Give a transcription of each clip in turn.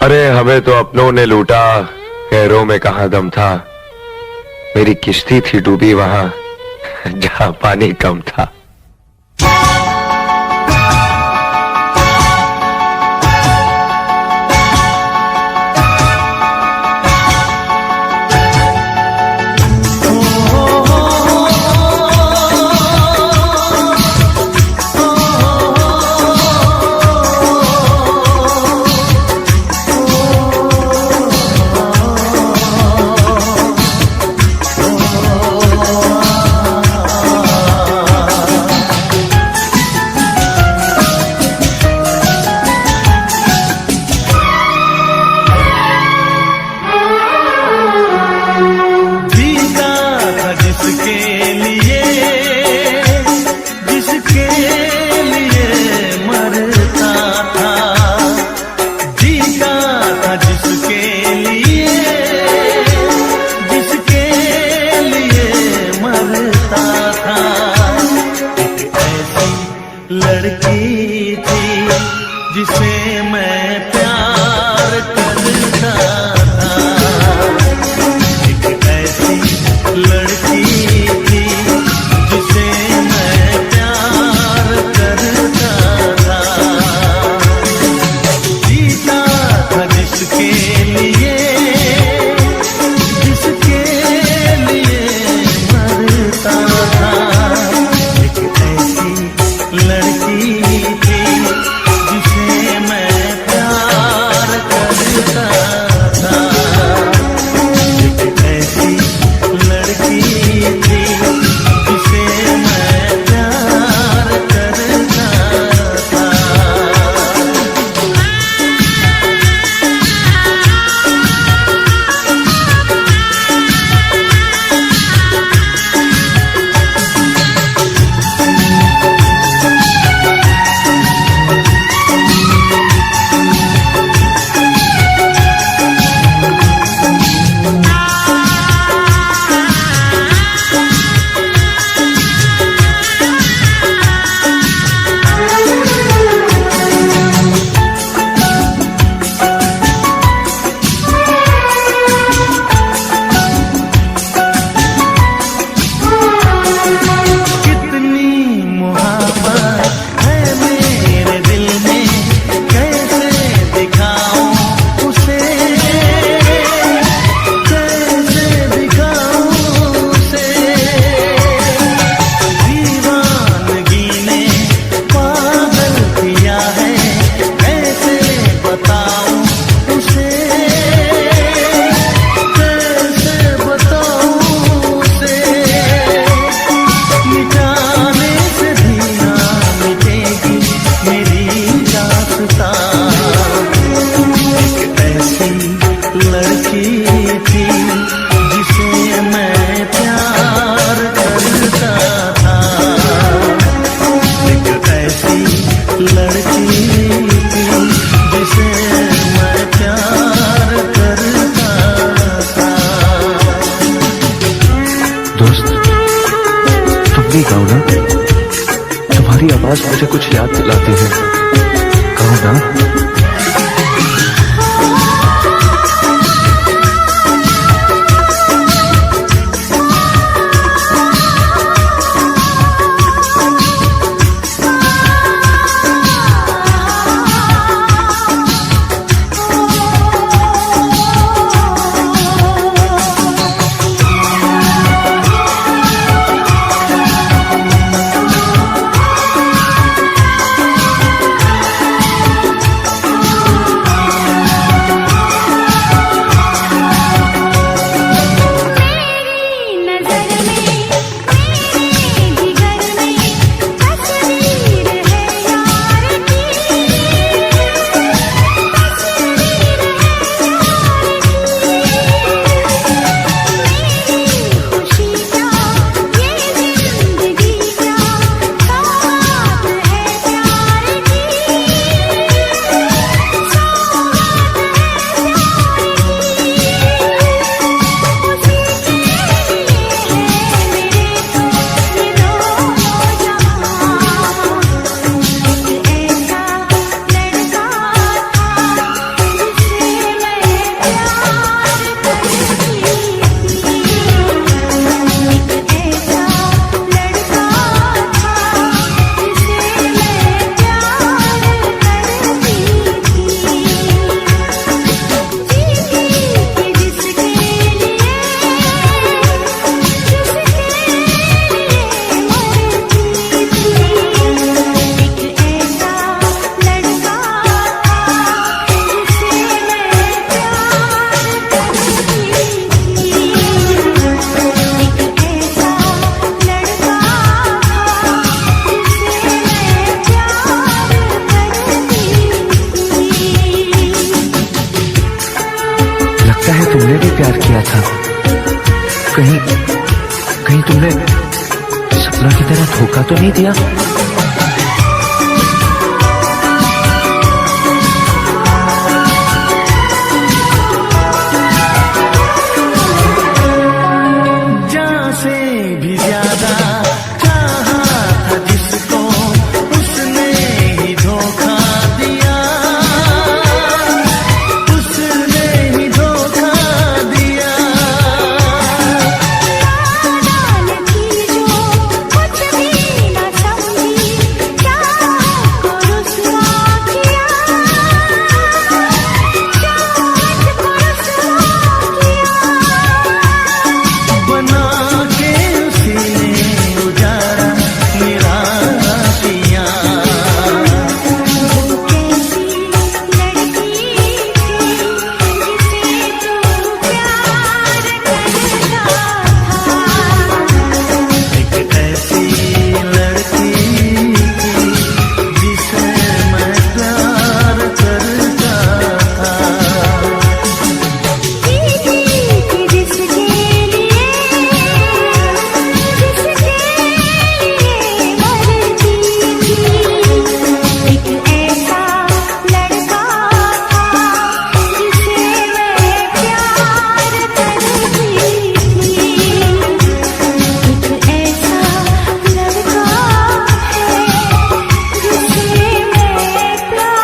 अरे हमें तो अपनों ने लूटा, गैरों में कहां दम था। मेरी किश्ती थी डूबी वहां जहां पानी कम था। लड़की थी जिसे मैं प्यार करता था, एक ऐसी लड़की थी जिसे मैं प्यार करता था। जीता था जिसके लिए, जिसके लिए मरता था। एक ऐसी लड़की थी जिसे मैं प्यार करता था, एक ऐसी लड़की थी जिसे मैं प्यार करता था। दोस्त, तुम भी गाओ ना, तुम्हारी आवाज मुझे कुछ याद दिलाती है। गाओ ना। भी प्यार किया था। कहीं कहीं तुमने सपना की तरह धोखा तो नहीं दिया? जान से भी ज्यादा चाहा था जिसको, उसने ही धोखा दिया, उसने ही धोखा दिया। नादान थी जो कुछ भी न समझी, चाहत को रुसवा किया, चाहत को रुसवा किया। बना के उसी ने उजाड़ा मेरा पिया। वो कैसी लड़की थी जिसे तू प्यार करता था। एक ऐसी लड़की थी जिसे मैं प्यार करता था। जीती थी जिसके लिए मरती थी। एक ऐसा लड़का था जिसे मैं प्यार करती थी। एक ऐसा लड़का है जिसे मैं प्यार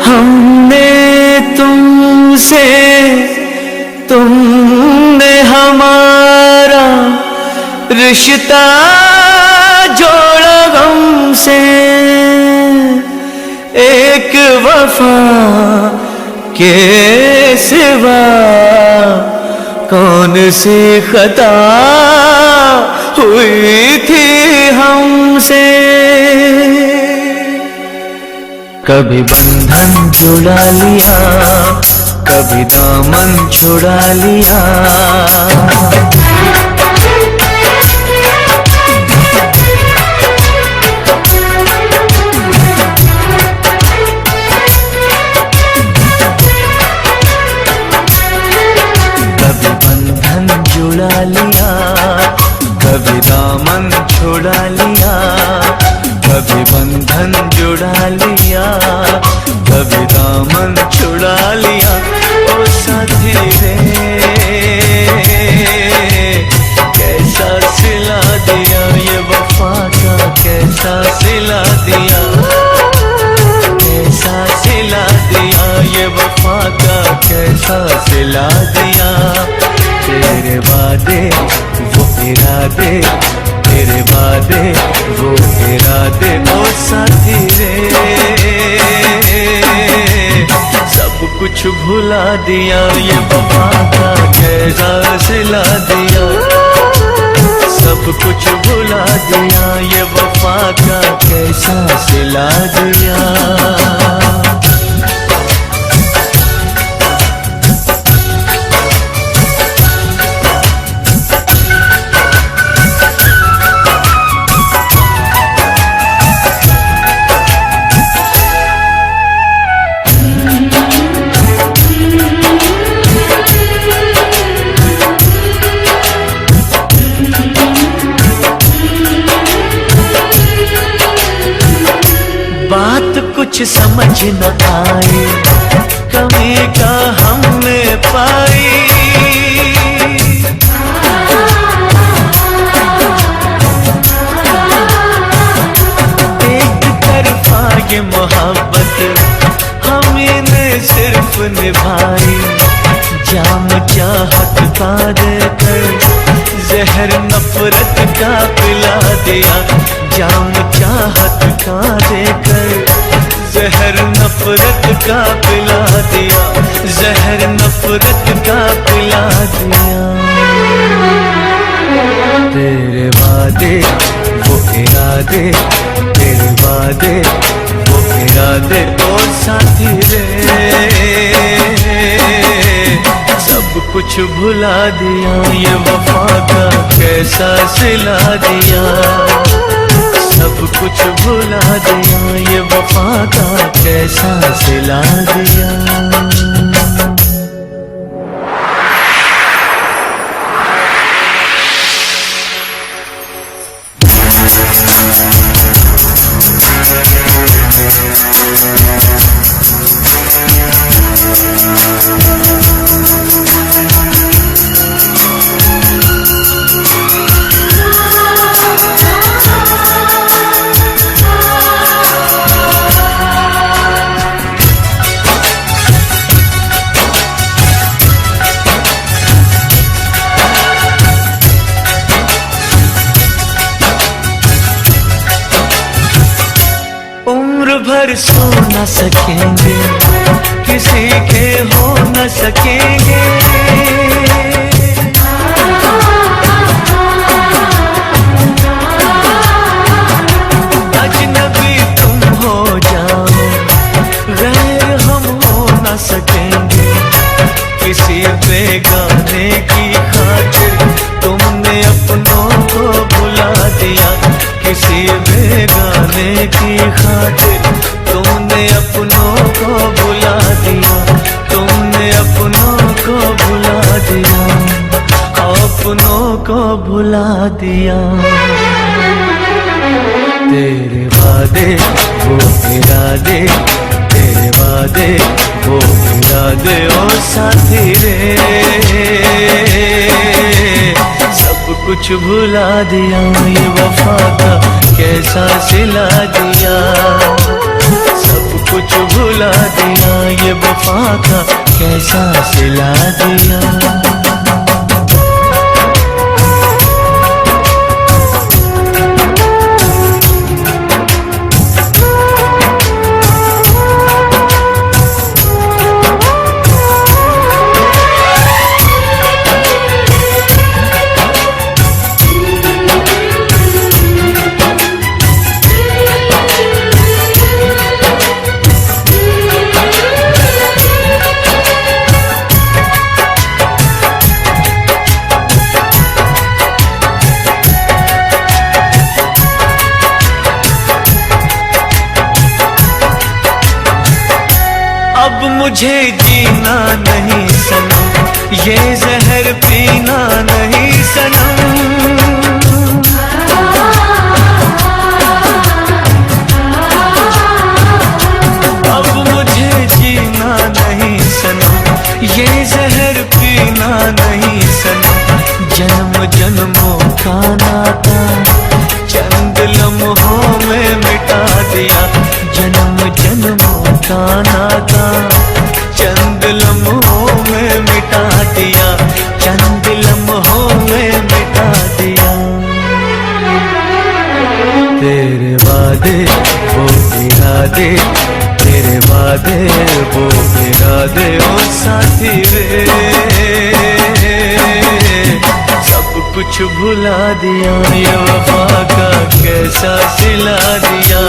हमने तुमसे, तुमने हमारा रिश्ता जोड़ा गम से। एक वफा के सिवा कौन सी खता हुई थी हमसे। कभी बंधन जुड़ा लिया, कभी दामन छुड़ा लिया। कभी बंधन जुड़ा लिया, कभी दामन छुड़ा लिया। कभी बंधन जुड़ा लिया, कभी दामन छुड़ा लिया। ओ साथी रे कैसा सिला दिया, ये वफा का कैसा सिला दिया, कैसा सिला दिया, ये वफा का कैसा सिला दिया। तेरे वादे वो इरादे, तेरे वादे वो इरादे। ओ साथी रे सब कुछ भुला दिया, ये वफा का कैसा सिला दिया। सब कुछ भुला दिया, ये वफा का कैसा सिला दिया। बात कुछ समझ न आई, कमी का हमने पाई। चाहत का देकर जहर नफरत का पिला दिया। जाम चाहत का देकर जहर नफरत का पिला दिया। जहर नफरत का पिला दिया। तेरे वादे वो इरादे, तेरे वादे वो इरादे ओ साथी रे, सब कुछ भुला दिया। ये वफा का कैसा सिला दिया। सब कुछ भुला दिया। ये वफा का कैसा सिला दिया। उम्र भर सो न सकेंगे, किसी के हो न सकेंगे। अजनबी तुम हो जाओ, गैर हम हो न सकेंगे। किसी बेगाने की खातिर तुमने अपनों को भुला दिया। किसी बेगाने की खातिर तुमने अपनों को भुला दिया। तुमने अपनों को भुला दिया। अपनों को भुला दिया। तेरे वादे वो इरादे, तेरे वादे वो इरादे ओ साथी रे, सब कुछ भुला दिया। ये वफा का कैसा सिला दिया। सब कुछ भुला दिया। ये वफा का कैसा सिला दिया। अब मुझे जीना नहीं सनम, ये जहर पीना नहीं सनम। अब मुझे जीना नहीं सनम, ये जहर पीना नहीं सनम। जन्म जन्मों का नाता चंद लम्हों में मिटा दिया। जन्म जन्मों का नाता चंद लम्हों में मिटा दिया। चंद लम्हों में मिटा दिया। तेरे वादे वो इरादे, तेरे वादे वो इरादे ओ साथी रे, सब कुछ भुला दिया। ये वफा का कैसा सिला दिया।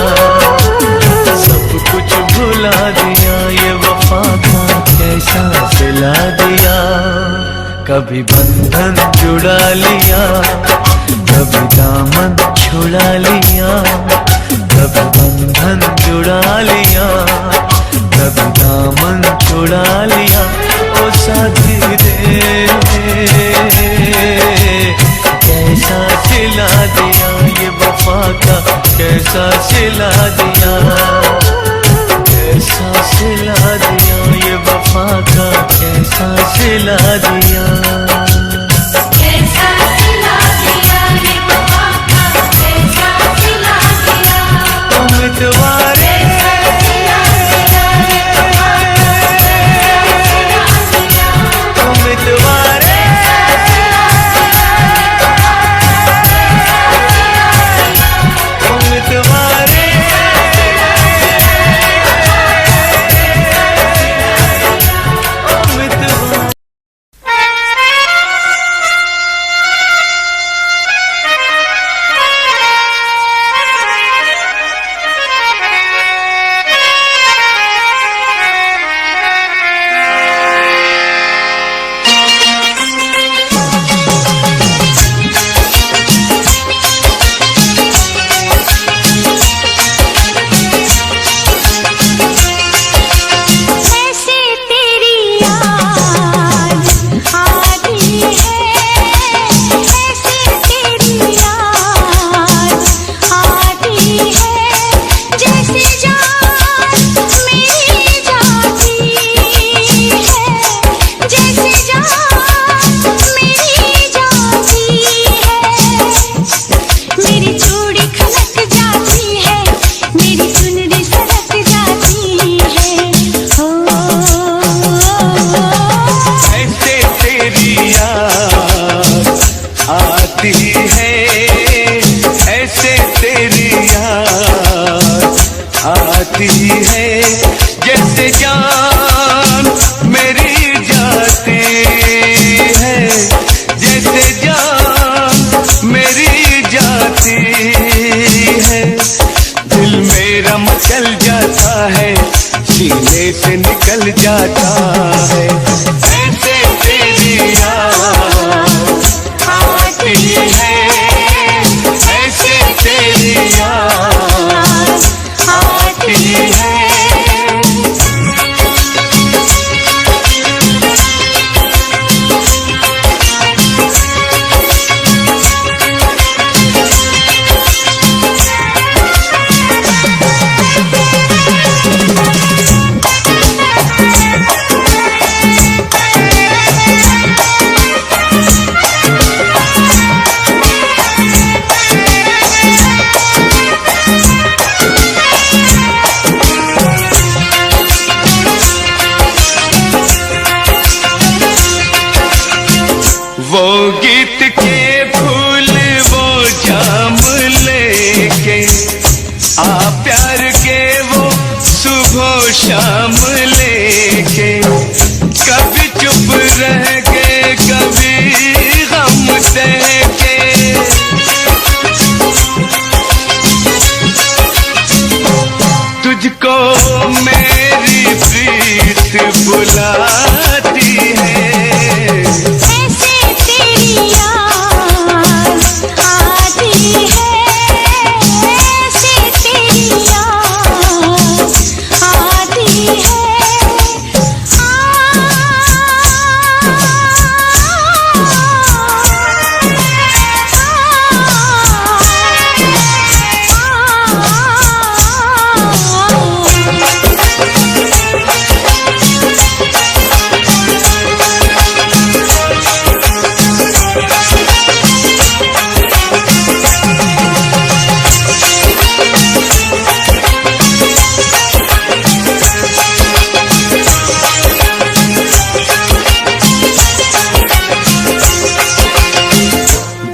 सब कुछ भुला दिया। ये वफा का कैसा सिला दिया। कभी बंधन जुड़ा लिया, कभी दामन छुड़ा लिया। कभी बंधन जुड़ा लिया, कभी दामन छुड़ा लिया। ओ साथी रे, कैसा सिला दिया। ये वफा का कैसा सिला दिया। कैसा सिला दिया। ये वफा का कैसा सिला दिया। कैसा सिला दिया। ये वफा का कैसा सिला दिया। उम्मीदवारे उम्मीदवार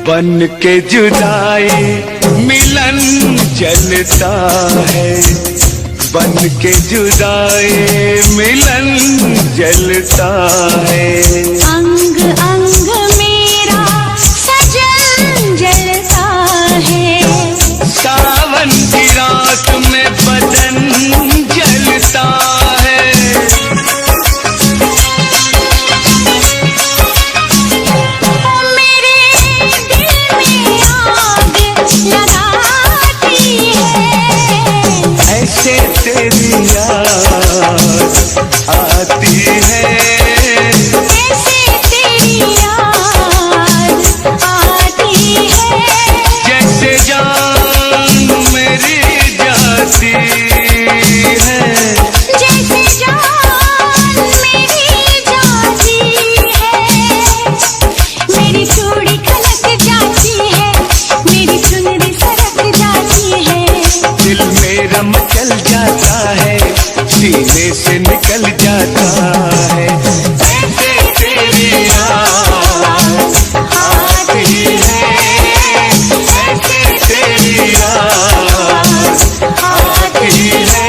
बन के जुदाई मिलन जलता है, बन के जुदाई मिलन जलता है। अंग अंग मेरा सजन जलता है, सावन की रात में बदन जलता है। मेरे दिल में आग लगाती है, ऐसे तेरी याद आती है, ऐसे तेरी याद आती है, जैसे जान मेरी जाती है, जैसे जान मेरी जाती है। मेरी चूड़ी खनक जाती है, मेरी चुनरी सरक जाती है, दिल मेरा मचल जाता है, सीने से निकल जाता है। ऐसे तेरी याद आती है, ऐसे तेरी याद आती है।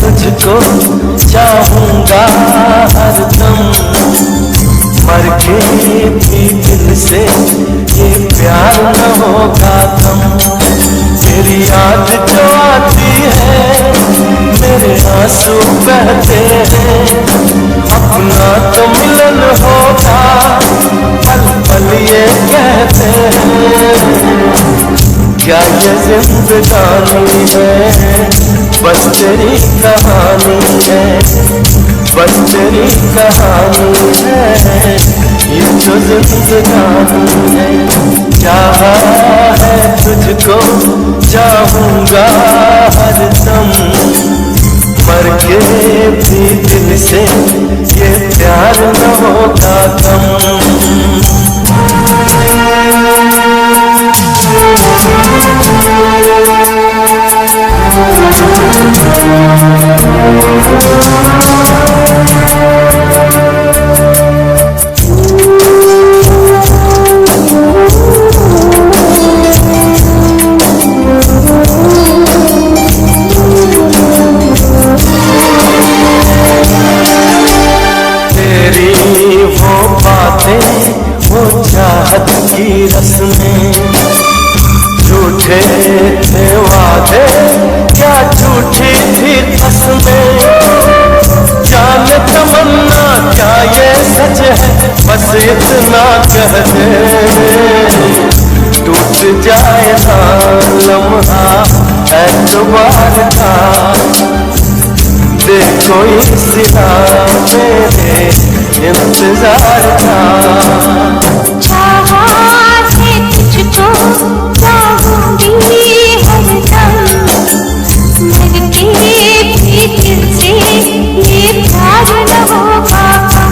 तुझको चाहूंगा हरदम, मर के भी दिल से ये प्यार न होगा कम। तेरी याद जो आती है मेरे आंसू बहते हैं, अपना तो मिलन होगा पल पल ये कहते हैं। क्या ये जिंदगानी है, बस तेरी कहानी है, बस तेरी कहानी है, ये जो जिंदगानी है। चाहा है तुझको चाहूंगा हरदम, मर के भी दिल से ये प्यार न होगा कम। चाहत की रस्में झूठे थे वादे, क्या झूठी थी कसमें। जान तमन्ना क्या ये सच है, बस इतना कह दे टूट जाए ना लम्हा एतबार का। देखो इस राह मेरे इंतजार का। चाहा है तुझको चाहूंगी हरदम, मर के भी दिल से ये प्यार न होगा कम।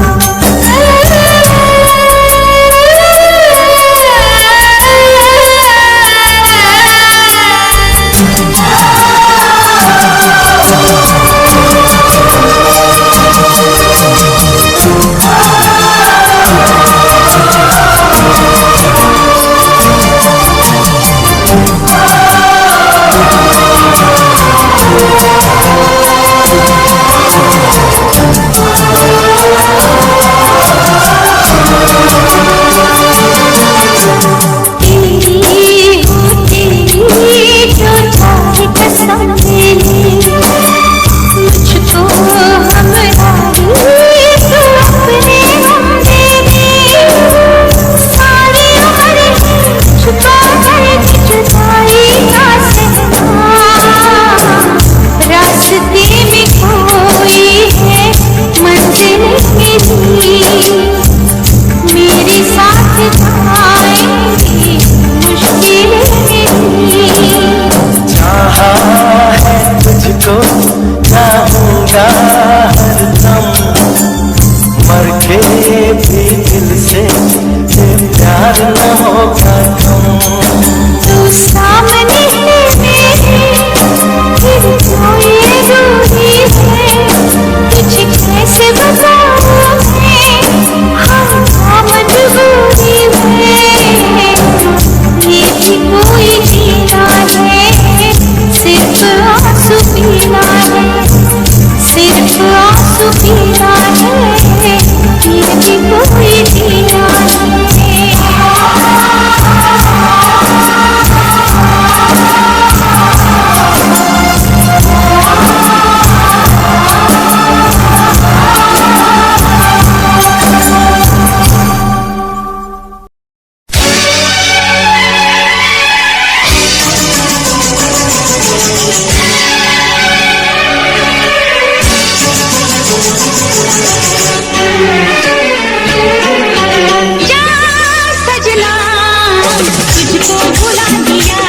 तुझको भुला दिया,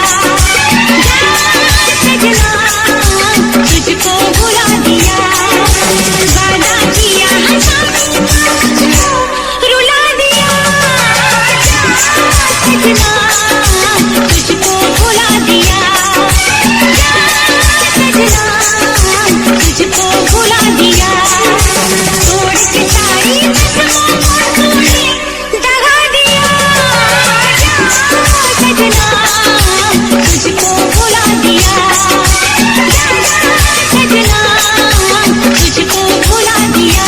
सजना तुझको भुला दिया, वादा किया रुला दिया, सजना तुझको भुला दिया, सजना तुझको भुला दिया, तोड़ के सारी कसमों को तूने दगा दिया, सजना तुझको भुला दिया, सजना तुझको भुला दिया।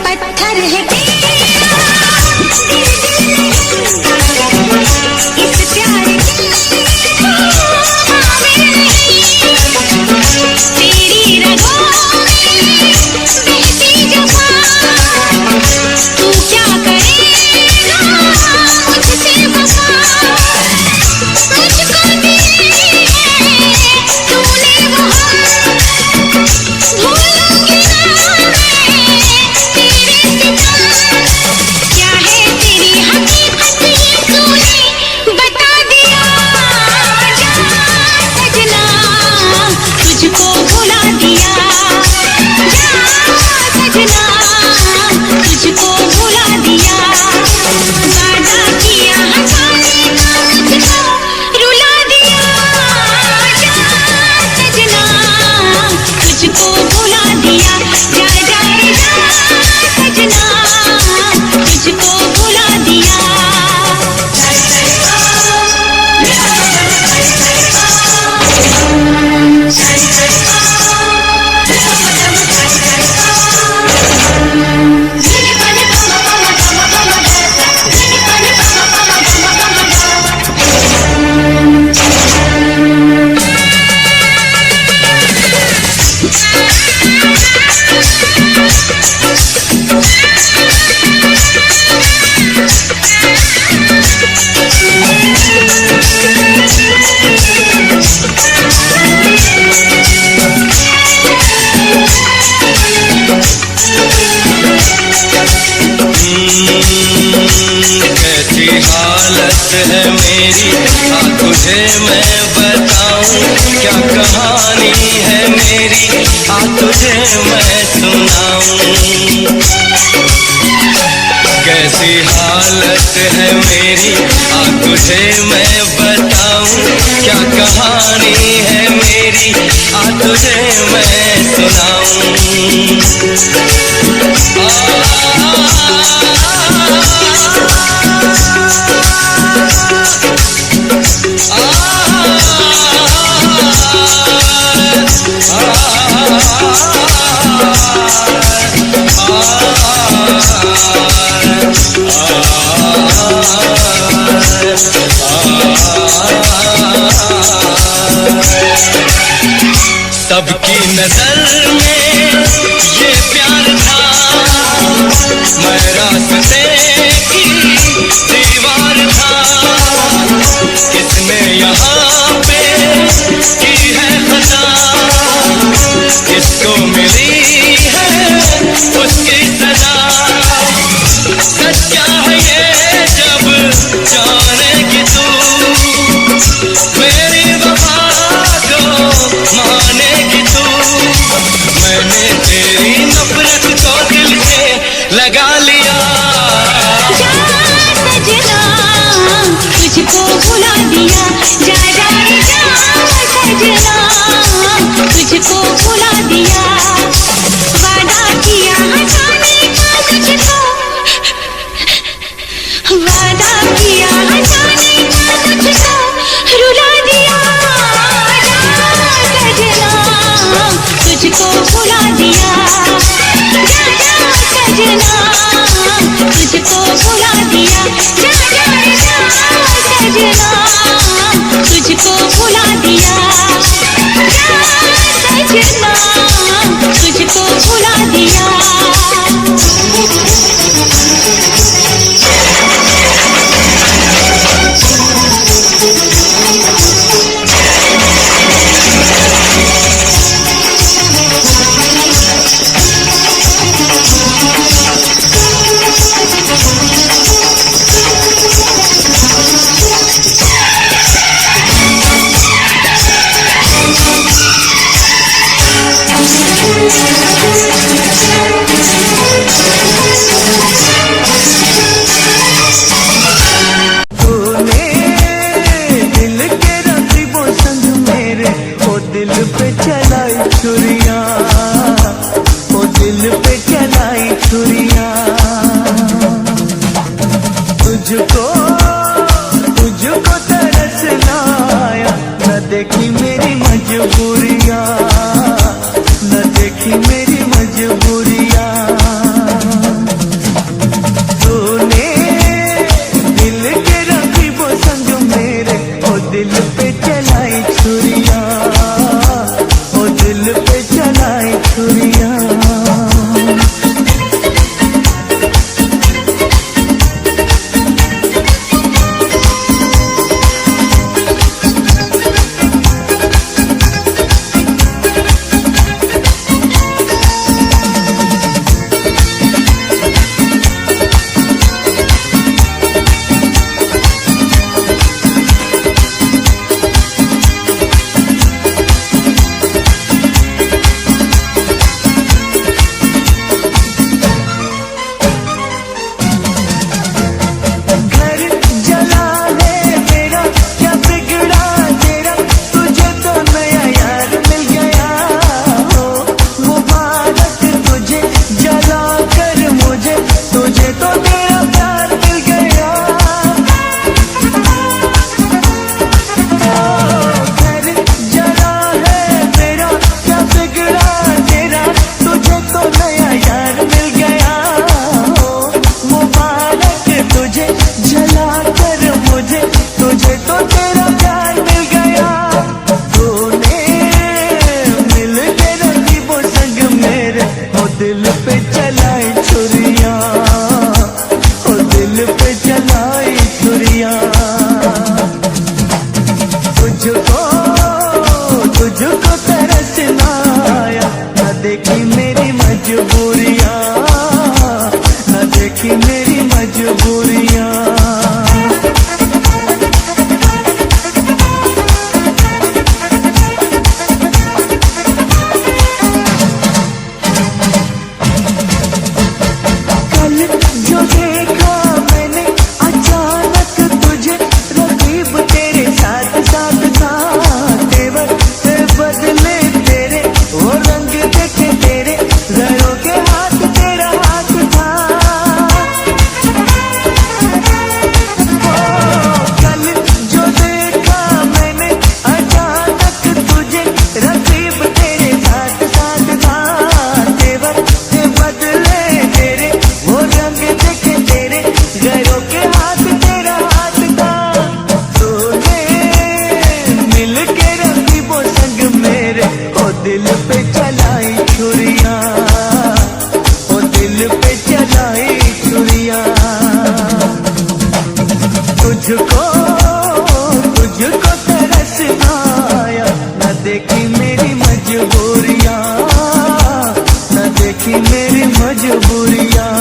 पत्थर है तेरा इस प्यार की तेरी रगों में बहती जफा, तू क्या करेगा मुझसे वफा, मुझको दी तूने वहाँ, भूलूंगी ना तेरे सिवा, क्या है तेरी हकीकत ये तूने बता दिया, सजना तुझको भुला दिया, सजना तुझको भुला दिया, वादा किया हंसाने का मुझको रुला दिया, सजना तुझको भुला दिया, जा जा रे जा सजना तुझको भुला दिया। कैसी हालत है मेरी तुझे मैं बताऊं, क्या कहानी है मेरी तुझे मैं सुनाऊं, कैसी हालत है मेरी तुझे मैं बताऊं, क्या कहानी है मेरी तुझे मैं सुनाऊं। सबकी नजर में ये प्यार था, मैं रास्ते की दीवार था, किसने यहाँ पे की है खता, किसको मिली है उसकी सजा, सच्चा है ये जब जानेगी तू, मेरी वफा को मानेगी तू, मैंने तेरी नफरत को दिल से लगा लिया, सजना तुझको भुला दिया, जा जा रे जा सजना तुझको भुला दिया, वादा किया हंसाने का तुझको, वादा किया हंसाने का तुझको रुला दिया, सजना तुझको भुला दिया, सजना तुझको भुला दिया। दिया, जा सजना, तुझको भुला दिया, जा सजना, तुझको भुला दिया। तुझको तरसना आया, न देखी मेरी मजबूरियां, न देखी मेरी मजबूरियां। तूने दिल के रखी वो संग मेरे, ओ दिल पे चलाई छुरियां, ओ दिल पे चलाई छुरियां। दिल पे चलाई छुरियां, ओ दिल पे चलाई छुरियां। तुझको तरसना आया, न देखी मेरी मजबूरियां, न देखी मेरी मजबूरियां। जो देखा मैंने अचानक तुझे, रकीब तेरे साथ साथ था, तेवर से बदले तेरे, वो रंग देखे तेरे, घरों के हाथ तेरा हाथ था। कल जो देखा मैंने अचानक तुझे, रकीब तेरे साथ साथ था, तेवर से बदले तेरे, वो रंग देखे तेरे, घरों के हाथ तेरा हाथ था। तूने मिल के रखी वो संग मेरे, ओ दिल पे चलाई छुरियां, ओ दिल पे चलाई छुरियां। तुझको तरसना आया, न देखी मेरी मजबूरियां, न देखी मेरी मजबूरियां।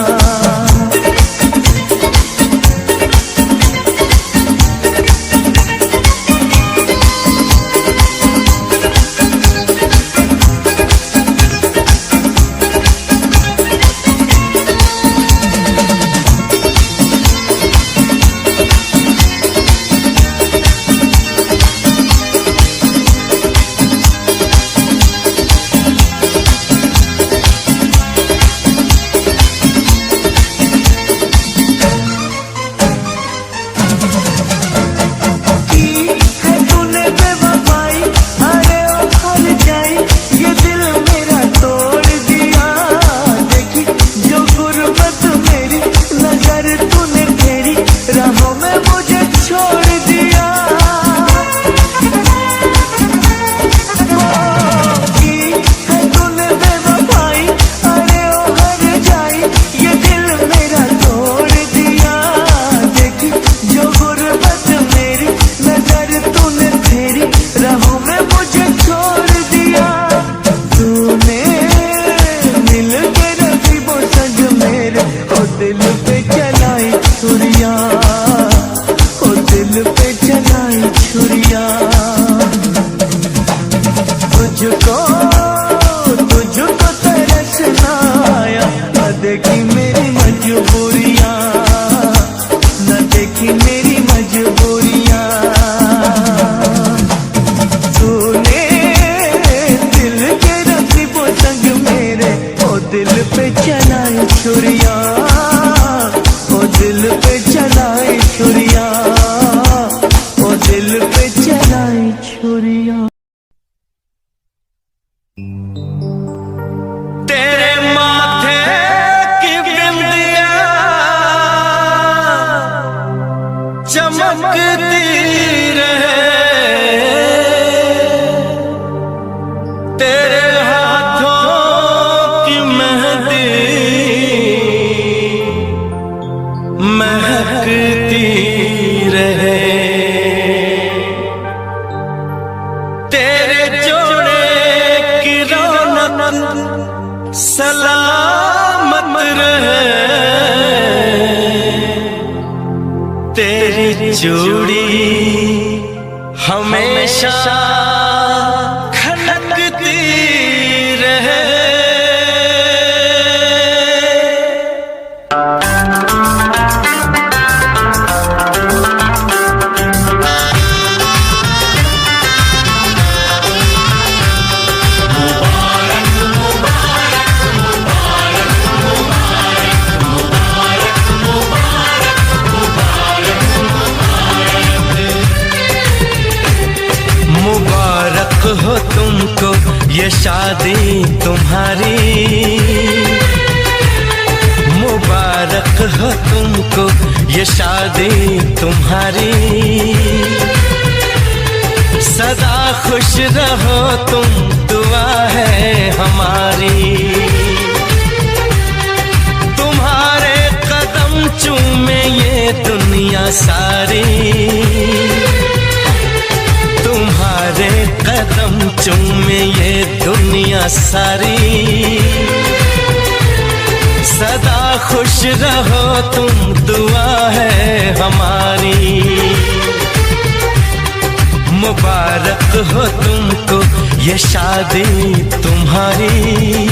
पे चलाई छुरिया, ओ दिल पे चलाई छुरिया। तेरे माथे की बिंदिया चमकती रहे, तेरे हाथों की मेहंदी महकती रहे, तेरे जोड़े की रौनक सलामत रहे, तेरी चूड़ी हमेशा खनकती रहे। मुबारक हो तुमको ये शादी तुम्हारी, मुबारक हो तुमको ये शादी तुम्हारी, सदा खुश रहो तुम दुआ है हमारी, तुम्हारे कदम चूमे ये दुनिया सारी, तुम्हारे कदम चूमे ये दुनिया सारी, सदा खुश रहो तुम दुआ है हमारी, मुबारक हो तुमको ये शादी तुम्हारी,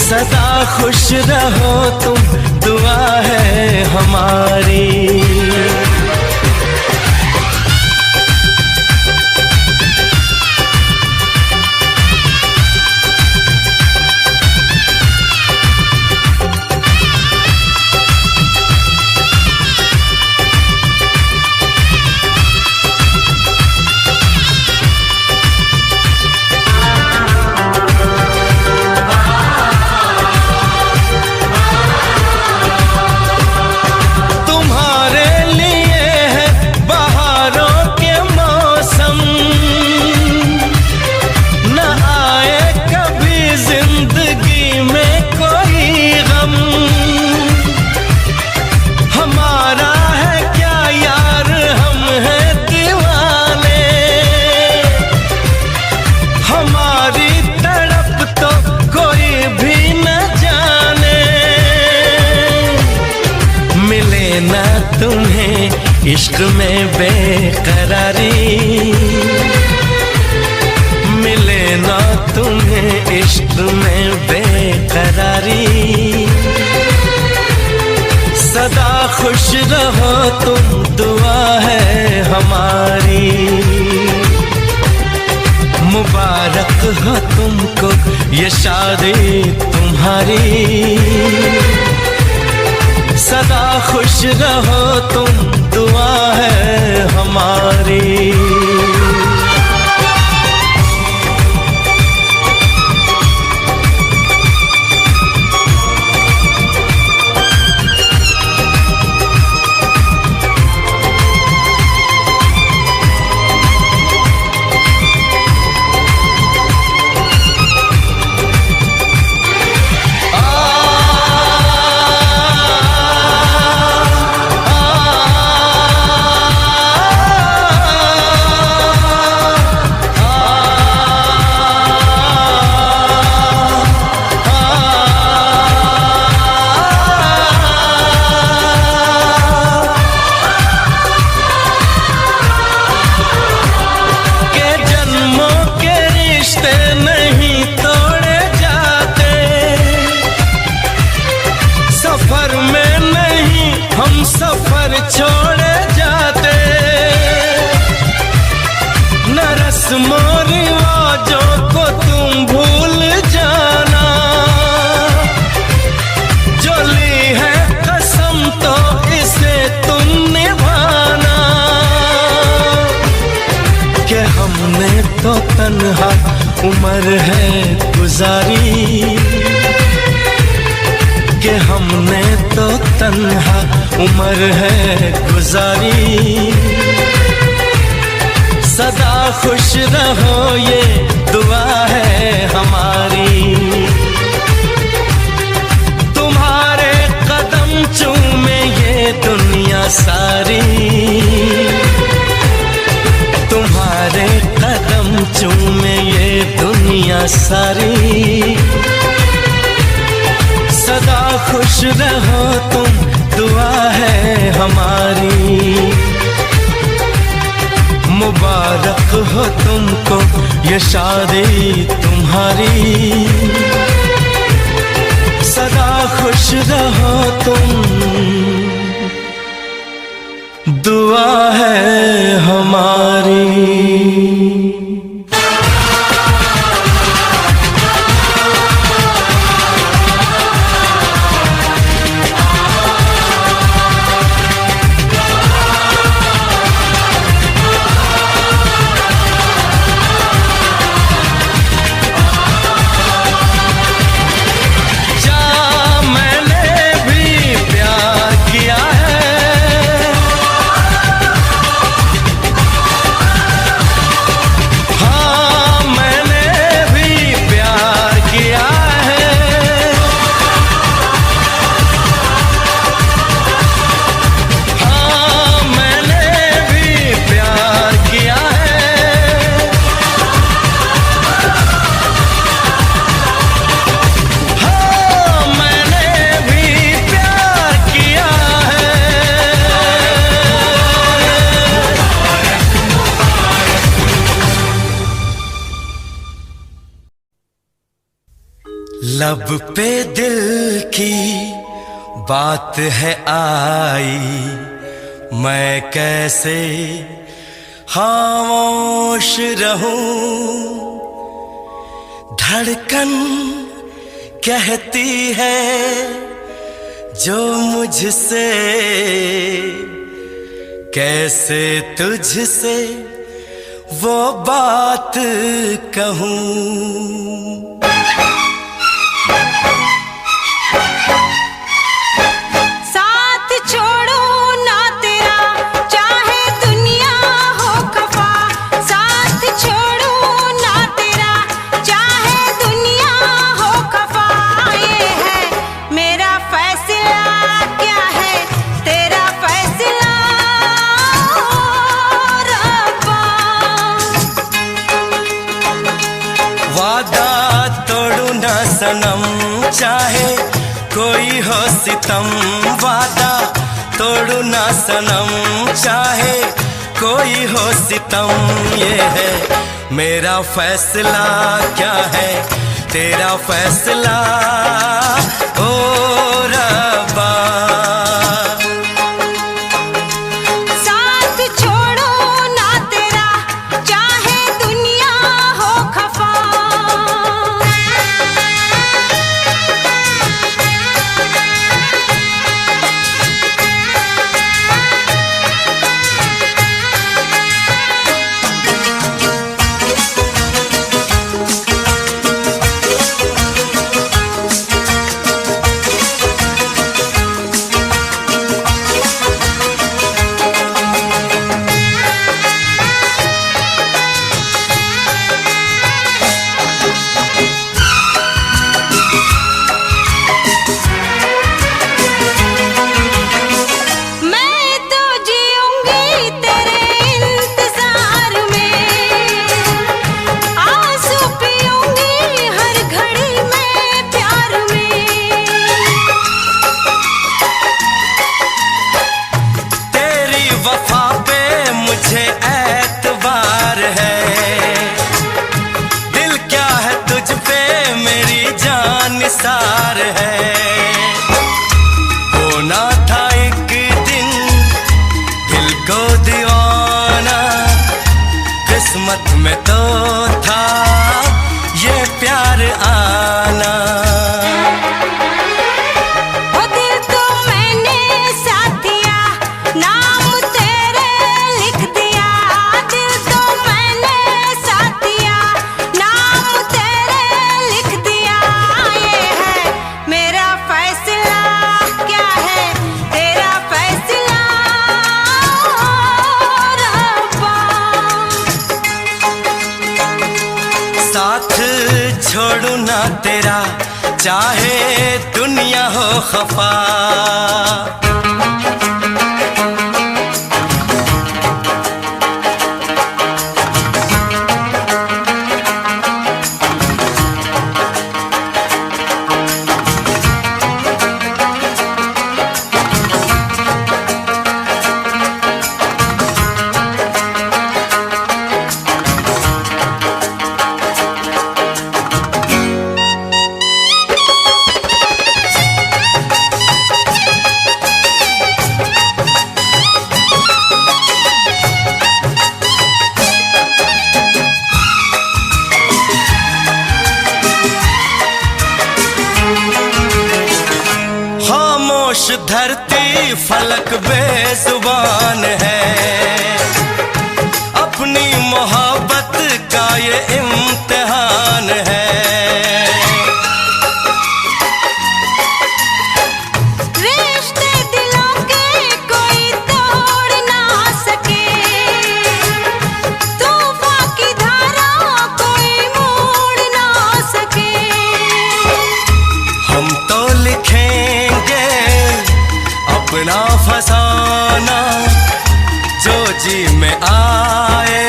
सदा खुश रहो तुम दुआ है हमारी। तुम्हें इश्क में बेकरारी, मिले ना तुम्हें इश्क में बेकरारी, सदा खुश रहो तुम दुआ है हमारी, मुबारक हो तुमको ये शादी तुम्हारी, सदा खुश रहो तुम दुआ है हमारी। उम्र है गुजारी कि हमने तो तन्हा उम्र है गुजारी। सदा खुश रहो ये दुआ है हमारी, तुम्हारे कदम चूमे ये दुनिया सारी, तुम्हारे कदम चूमे ये दुनिया सारी। सदा खुश रहो तुम दुआ है हमारी, मुबारक हो तुमको ये शादी तुम्हारी। सदा खुश रहो तुम दुआ है हमारी। लब पे दिल की बात है आई, मैं कैसे खामोश रहूं। धड़कन कहती है जो मुझसे, कैसे तुझसे वो बात कहूं। सनम चाहे कोई हो सितम, वादा तोड़ू ना सनम चाहे कोई हो सितम। ये है मेरा फैसला, क्या है तेरा फैसला ओ रब्बा। तेरा, चाहे दुनिया हो खफा। खामोश धरती फलक बेजुबान है, अपनी मोहब्बत का ये इम्तिहान है। रिश्ते दिलों के कोई तोड़ ना सके, तूफान की धारा कोई मोड़ ना सके। हम तो लिखेंगे अपना फसाना, जो जी में आए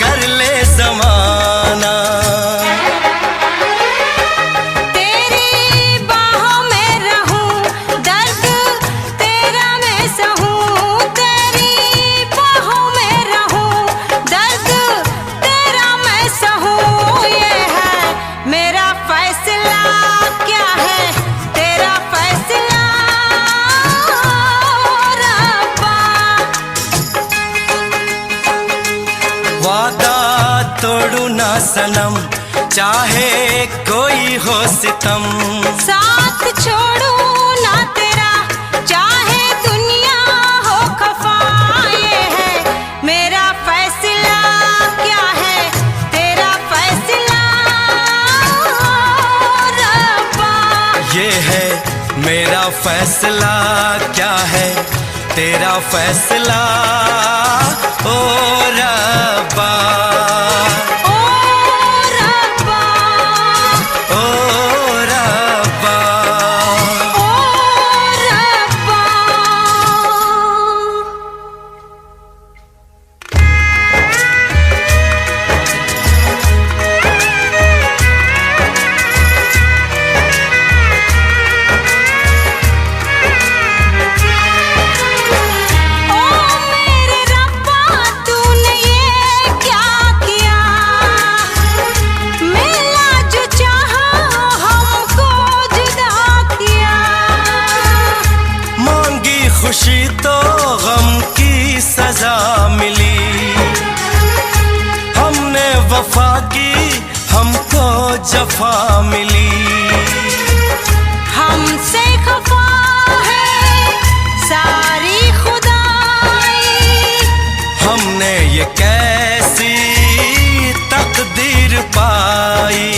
कर ले ज़माना। तेरी बाहों में रहूं, दर्द तेरा मैं सहूं। तेरी बाहों में रहूं, दर्द तेरा मैं सहूं। ये है मेरा फैसला, क्या है तेरा फैसला रब्बा। वादा तोड़ू ना सनम, चाहे कोई हो सितम। साथ छोड़ू ना तेरा, चाहे दुनिया हो खफा। ये है मेरा फैसला, क्या है तेरा फैसला रब्बा। ये है मेरा फैसला, क्या है तेरा फैसला ओ रब्बा। ओ रब्बा, ओ रब्बा, ओ रब्बा। ओ मेरे रब्बा, तूने ये क्या किया। मिला जो चाहा हमको जुदा किया। मांगी खुशी तो गम की सजा मिली। हमने वफा की, हमको जफा मिली। हमसे खफा है सारी खुदाई। हमने ये कैसी तकदीर पाई।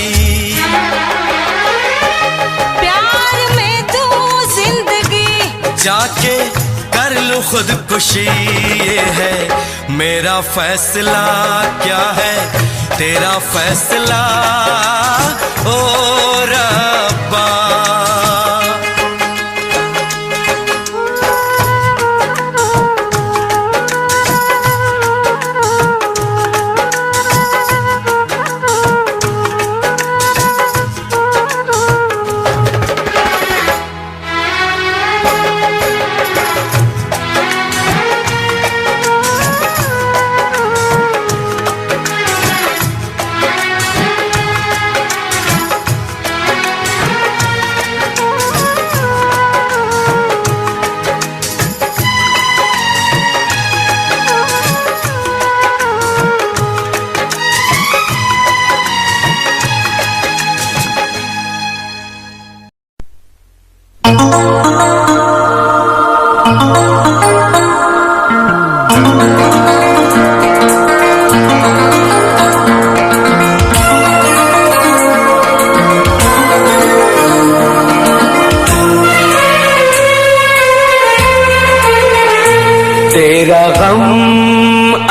प्यार में तू जिंदगी, जाके कर लूं खुदकुशी। ये है मेरा फैसला, क्या है तेरा फैसला ओ रब्बा। तेरा गम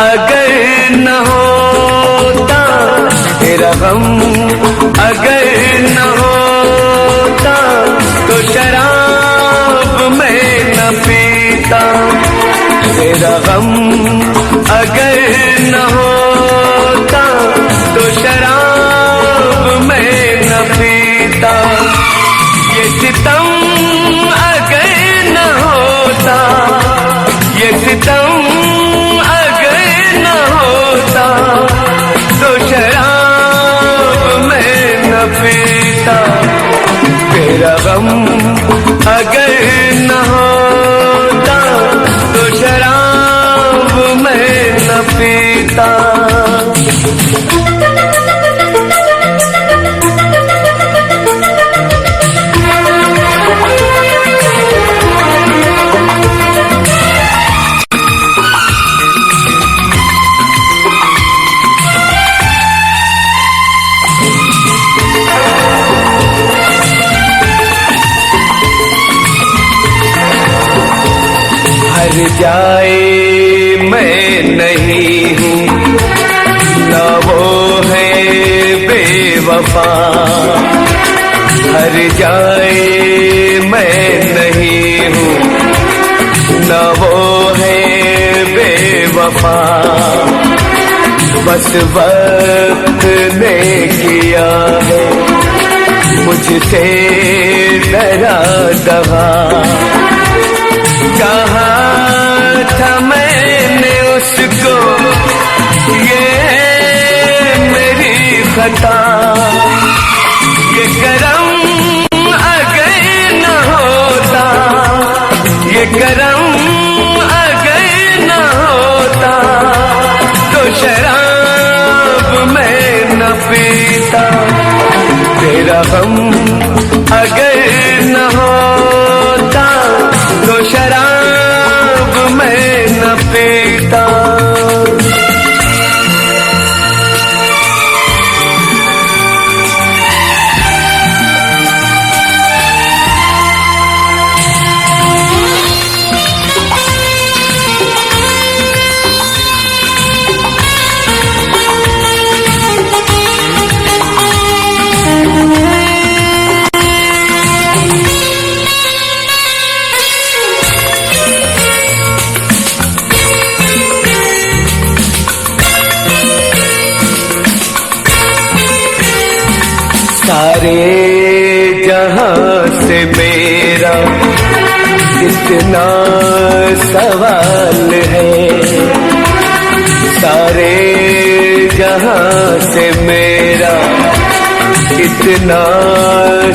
अगर न होता, तेरा गम अगर न होता तो शराब मैं न पीता, तेरा गम अगर न होता तो शराब मैं न पीता, ये सितम अगर न होता, ये सितम अगर न होता तो शराब मैं न पीता, तेरा गम अगर न होता तो शराब मैं न पीता। हर जाए मैं नहीं हूँ न वो है बेवफा, हर जाए मैं नहीं हूँ न वो है बेवफा, बस वक्त ने किया है मुझसे डरा दगा, कहा था मैंने उसको ये मेरी खता, ये करम अगर न होता, ये करम अगर न होता तो शराब मैं न पीता, तेरा गम अगर न होता तो शराब मैं न पीता। सारे जहां से मेरा इतना सवाल है, सारे जहां से मेरा इतना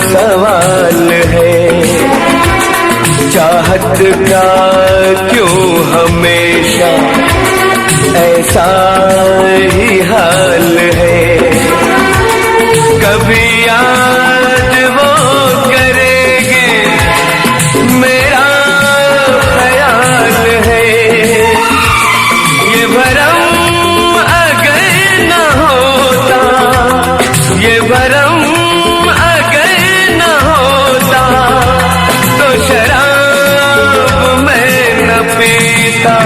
सवाल है, चाहत का क्यों हमेशा ऐसा ही हाल है, कभी याद वो करेंगे मेरा ख्याल है, ये भरम अगर न होता, ये भरम अगर न होता तो शराब मैं न पीता,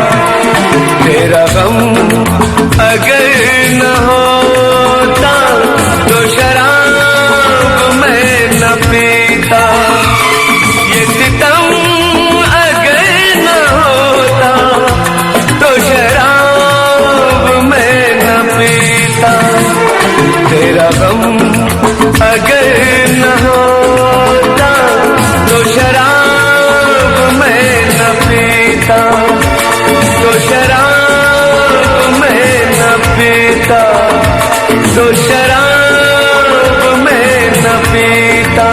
तेरा गम अगर न होता तो शराब मैं न पीता, ये सितम अगर न होता तो शराब मैं न पीता, तेरा गम अगर न होता तो शराब मैं न पीता, तो शराब मैं न पीता, तो शराब मैं न पीता।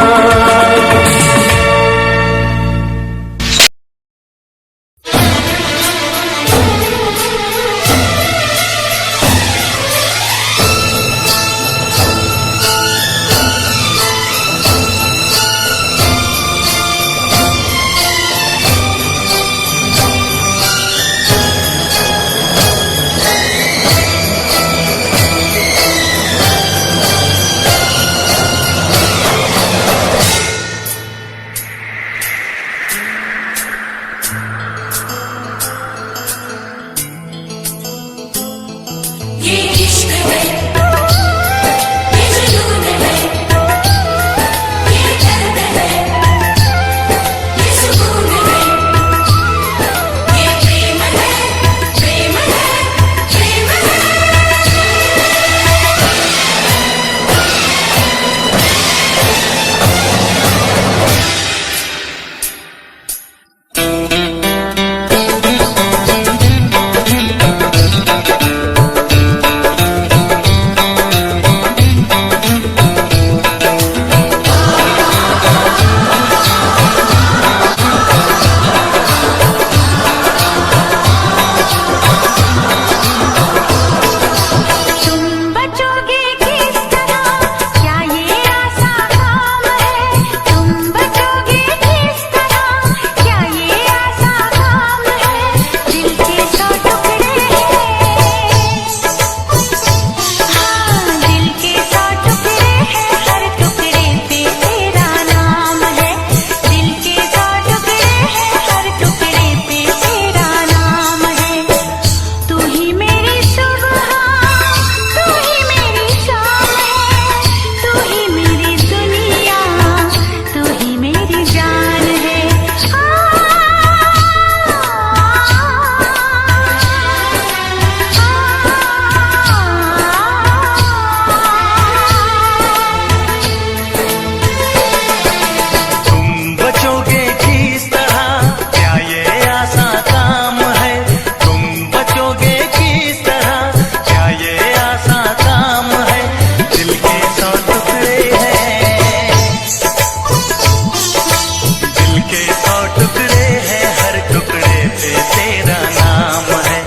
पे तेरा नाम है,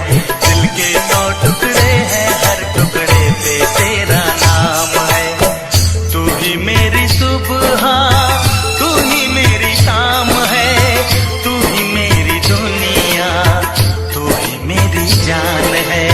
दिल के 100 टुकड़े हैं, हर टुकड़े पे तेरा नाम है। तू ही मेरी सुबह, तू ही मेरी शाम है, तू ही मेरी दुनिया, तू ही मेरी जान है।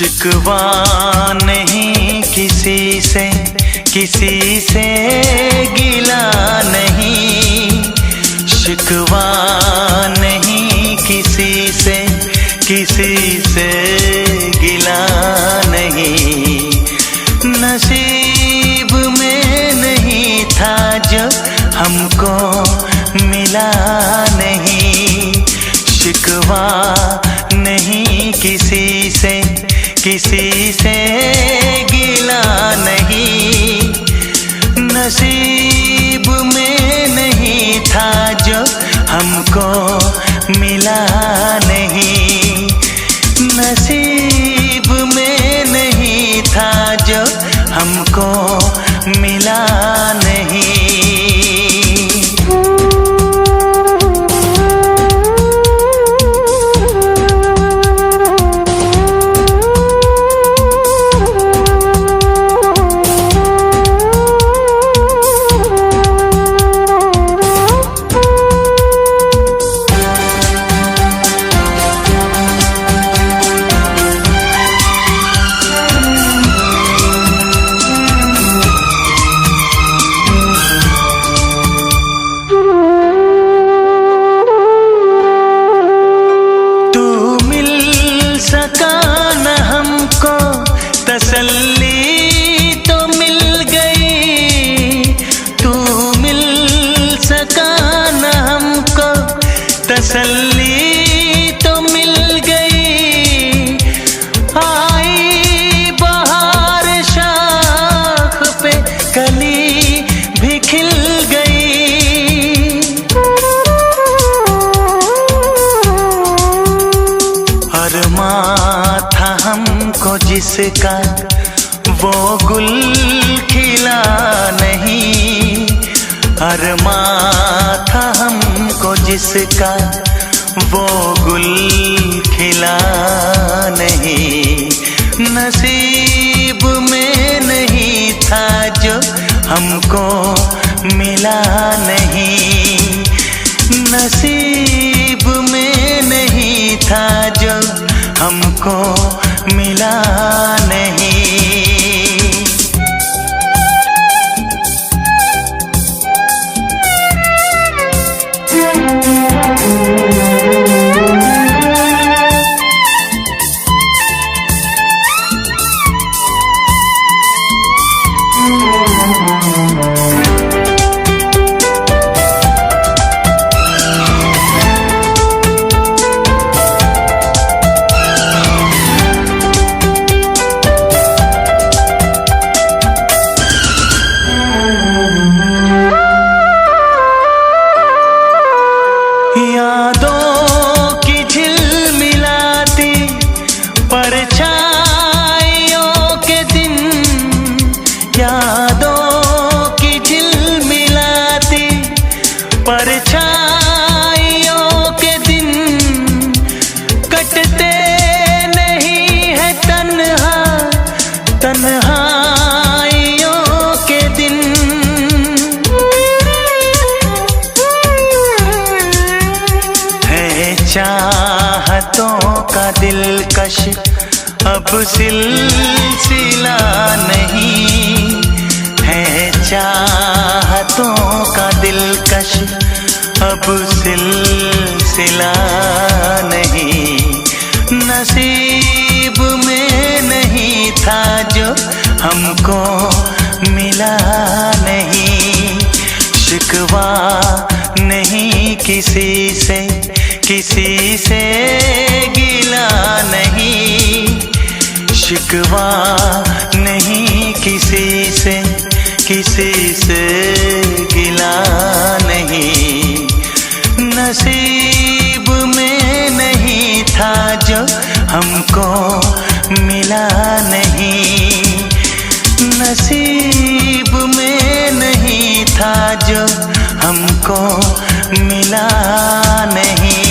शिकवा नहीं किसी से गिला नहीं, शिकवा नहीं किसी से गिला नहीं। नसीब में नहीं था जो हमको मिला नहीं, शिकवा नहीं किसी से गिला नहीं। नसीब में नहीं था जो हमको मिला नहीं, नसीब में नहीं था जो हमको मिला नहीं। तसल्ली तो मिल गई, तू मिल सका न हमको, तसल्ली तो मिल गई। आई बहार शाख पे कली भी खिल गई। अरमां था हमको जिसका वो गुल खिला नहीं, अरमां था हमको जिसका वो गुल खिला नहीं। नसीब में नहीं था जो हमको मिला नहीं, नसीब में नहीं था जो हमको मिला नहीं। यादों की झिलमिलाती परछाइयों के दिन, यादों की झिलमिलाती परछाइयों के दिन, कटते नहीं है तन्हा तन्हाइयों के दिन। चाहतों का दिलकश अब सिलसिला नहीं है, चाहतों का दिलकश अब सिलसिला नहीं। नसीब में नहीं था जो हमको मिला नहीं, शिकवा नहीं किसी से गिला नहीं, शिकवा नहीं किसी से गिला नहीं। नसीब में नहीं था जो हमको मिला नहीं, नसीब में नहीं था जो हमको मिला नहीं।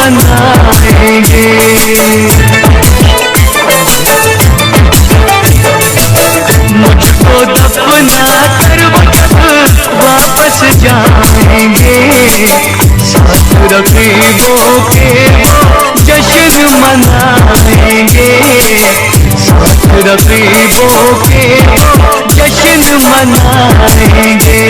मनाएंगे। मुझको दफना कर वो जब वापस जाएंगे, साथ रकीबों के वो जश्न मनाएंगे, साथ रकीबों के वो जश्न मनाएंगे।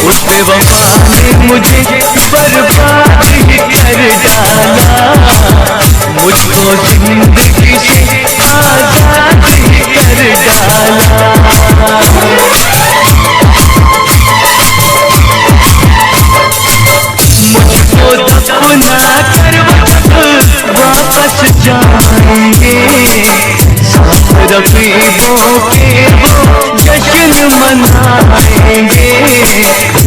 उसने वफा ने मुझे बर्बाद ही कर डाला, मुझको जिंदगी से आजाद ही कर डाला। मुझको दफना कर वापस जाएंगे, साथ रकीबों के वो जश्न मनाएंगे,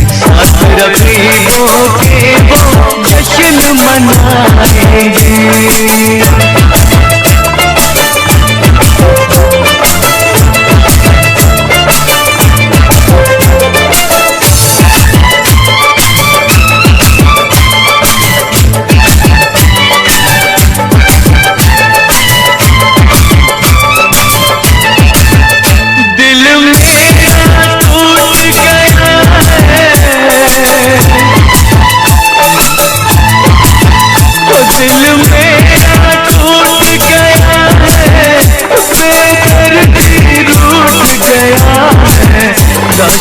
साथ रकीबों के वो जश्न मनाएंगे।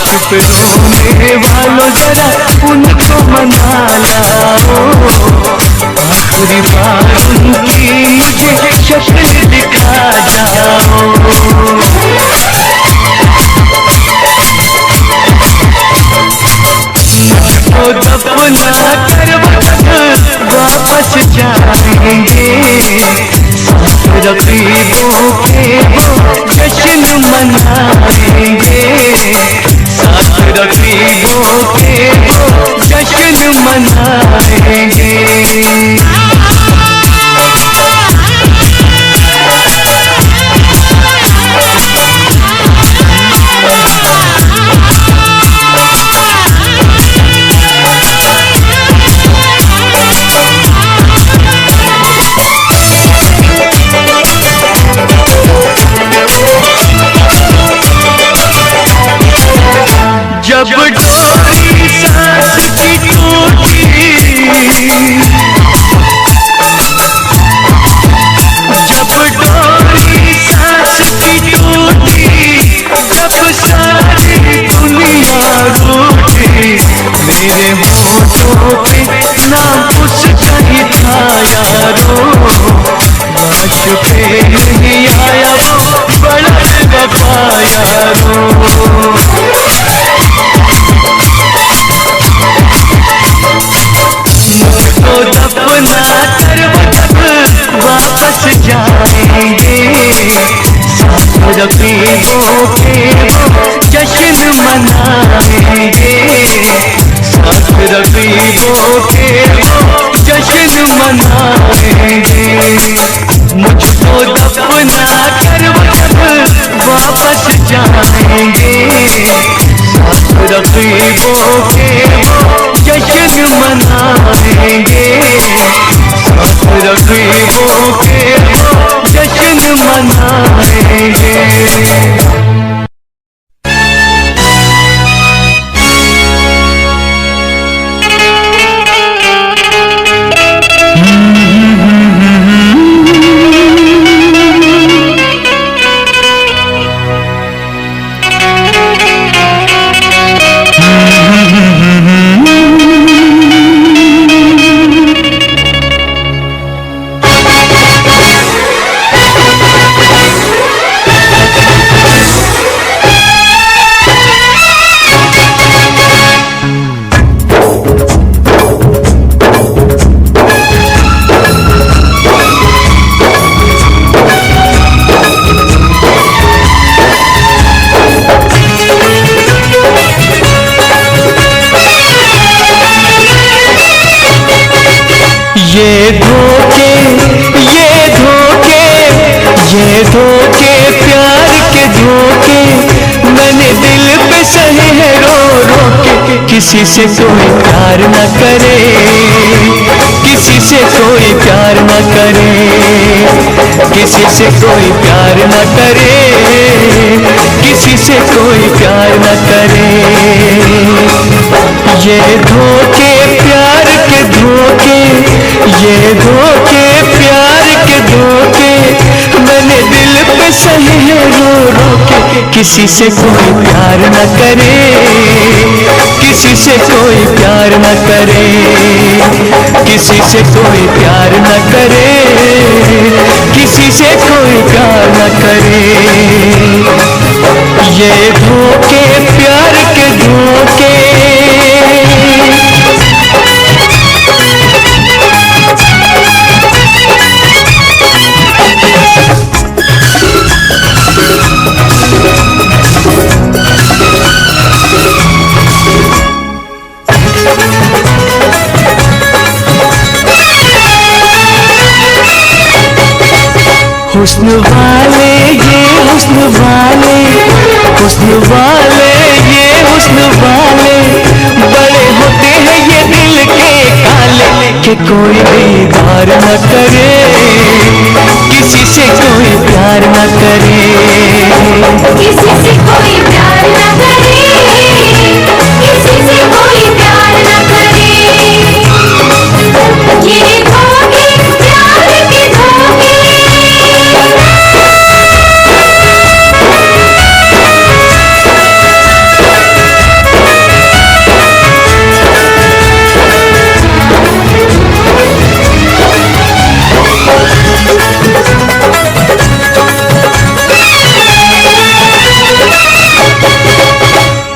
काश रोने वालों जरा उनको मना लाओ, आखिरी बार उनकी मुझे शक्ल दिखा जाओ। मुझको दफना कर वापस जाएंगे, साथ रकीबों के वो जश्न मनाएंगे, साथ रकीबों के वो जश्न मनाएंगे। जब डोरी सांस की टूटी, जब डोरी सांस की टूटी, जब सारी दुनिया रूठी, मेरे होठों पे नाम उसका ही था यारो, लाश पे नहीं आया वो बड़ा वफा यारो। मुझको दफना कर वापस जाएंगे, साथ रकीबों के वो जश्न मनाएंगे, साथ रकीबों के वो जश्न मनाएंगे। मुझको दफना कर वापस जाएंगे, साथ रकीबों के वो जश्न मनाएंगे, साथ रकीबों के वो जश्न मनाएंगे। ये धोखे, ये धोखे, ये धोखे, प्यार के धोखे मैंने दिल पे सहे है रो रो के। किसी से कोई प्यार न करे, किसी से कोई प्यार न करे, किसी से कोई प्यार न करे, किसी से कोई प्यार न करे। ये धोखे प्यार के धोखे, ये धोखे प्यार के धोखे मैंने दिल पे सहे है रो रो के। किसी से कोई प्यार न करे, किसी से कोई प्यार न करे, किसी से कोई प्यार न करे, किसी से कोई प्यार न करे। ये धोखे प्यार के धोखे। हुस्न वाले ये हुस्न वाले, हुस्न वाले ये हुस्न वाले बड़े होते हैं ये दिल के काले कि कोई दीदार न करे, किसी से कोई प्यार न करे, किसी से कोई प्यार न करे, किसी से कोई प्यार न करे। ये धोखे प्यार के धोखे।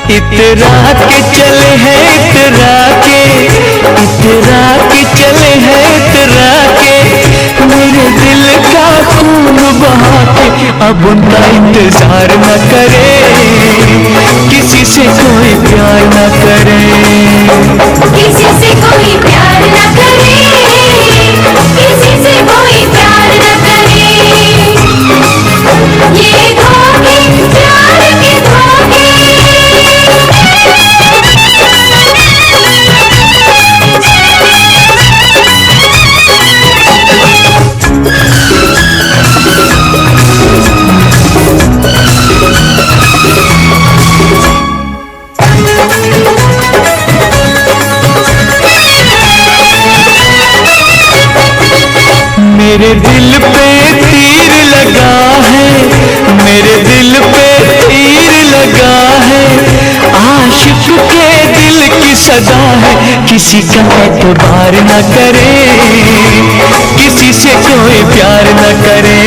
इतरा के चले हैं इतरा के, इतरा के चले हैं इतरा के मेरे दिल का खून बहा के। अब उनका इंतजार न करे, किसी से कोई प्यार न करे, किसी से कोई प्यार न करे, किसी से कोई प्यार न करे। ये धोखे प्यार के धोखे। मेरे दिल पे तीर लगा है, मेरे दिल पे तीर लगा है, आशिक के दिल की सजा है। किसी का एतबार न करे, किसी से कोई प्यार न करे,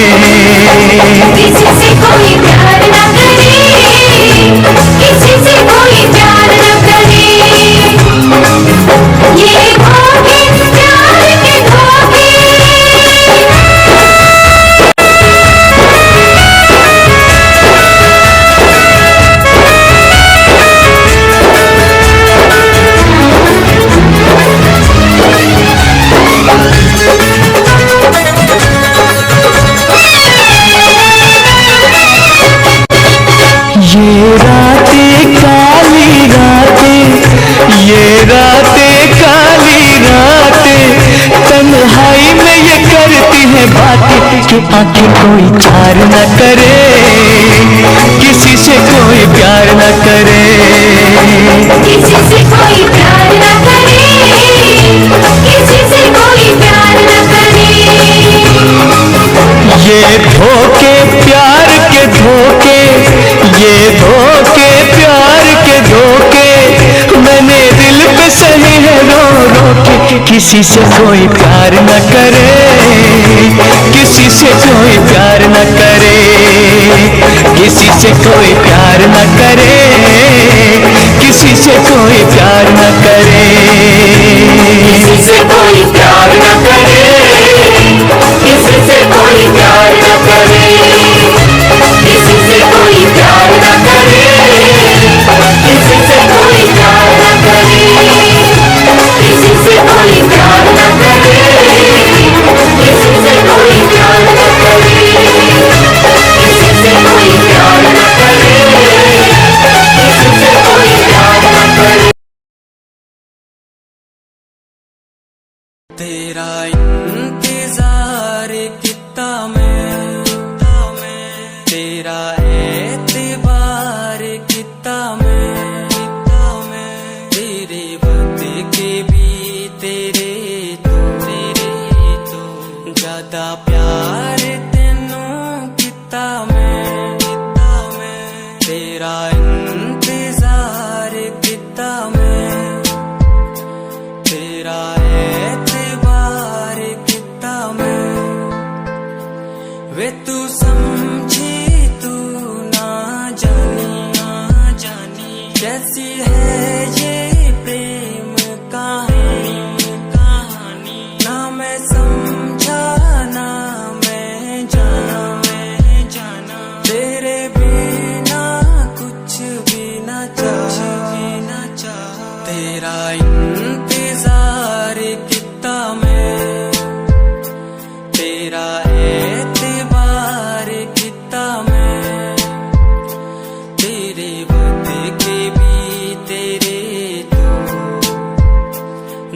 किसी से कोई प्यार न करे, किसी से कोई प्यार न करे। ये धोखे प्यार के धोखे। ये रातें काली रातें, ये रातें काली रातें तन्हाई में ये करती है बातें कि आंखें कोई चार न करे, किसी से कोई प्यार न करे, किसी से कोई प्यार न करे, किसी से कोई प्यार न करे। ये धोखे प्यार के धोखे, ये धोखे प्यार के धोखे मैंने दिल पे सहे है रो रो के। किसी से कोई प्यार न करे, किसी से कोई प्यार न करे, किसी से कोई प्यार न करे, किसी से कोई प्यार न करे, किसी से कोई प्यार न करे, किसी से कोई प्यार न करे, किसी से कोई प्यार न करे, किसी से कोई प्यार न करे, किसी से कोई प्यार न करे। तेरा इंतजार कितना मैं, तेरा एतबार कितना मैं, तेरे वक्त के भी तेरे तो ज्यादा प्यार तेनू कितना मैं, तेरा इंतजार कितना मैं, तेरा एतबार कितना मैं। वे तू समझी तू ना जानी कैसी है ये प्रेम कहानी, ना मैं समझा ना मैं जाना, तेरे बिना कुछ भी ना चाह, तेरा इंतजार कितना मैं, तेरा एतबार कितना मैं, तेरे वक्त के भी तेरे तो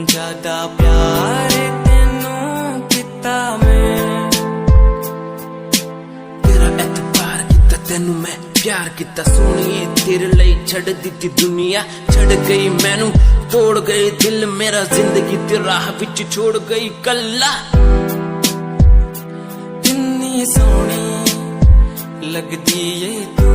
ज्यादा प्यार तेनू कितना मैं। तेरा एतबार किता तेनू मैं प्यार किता सोनिए, तेरे लिए छड़ दिती दुनिया, छड़ गई मैनू तोड़ गई दिल मेरा, जिंदगी ते राह विच छोड़ गई कल्ला। कितनी सोहनी लगदी है तू,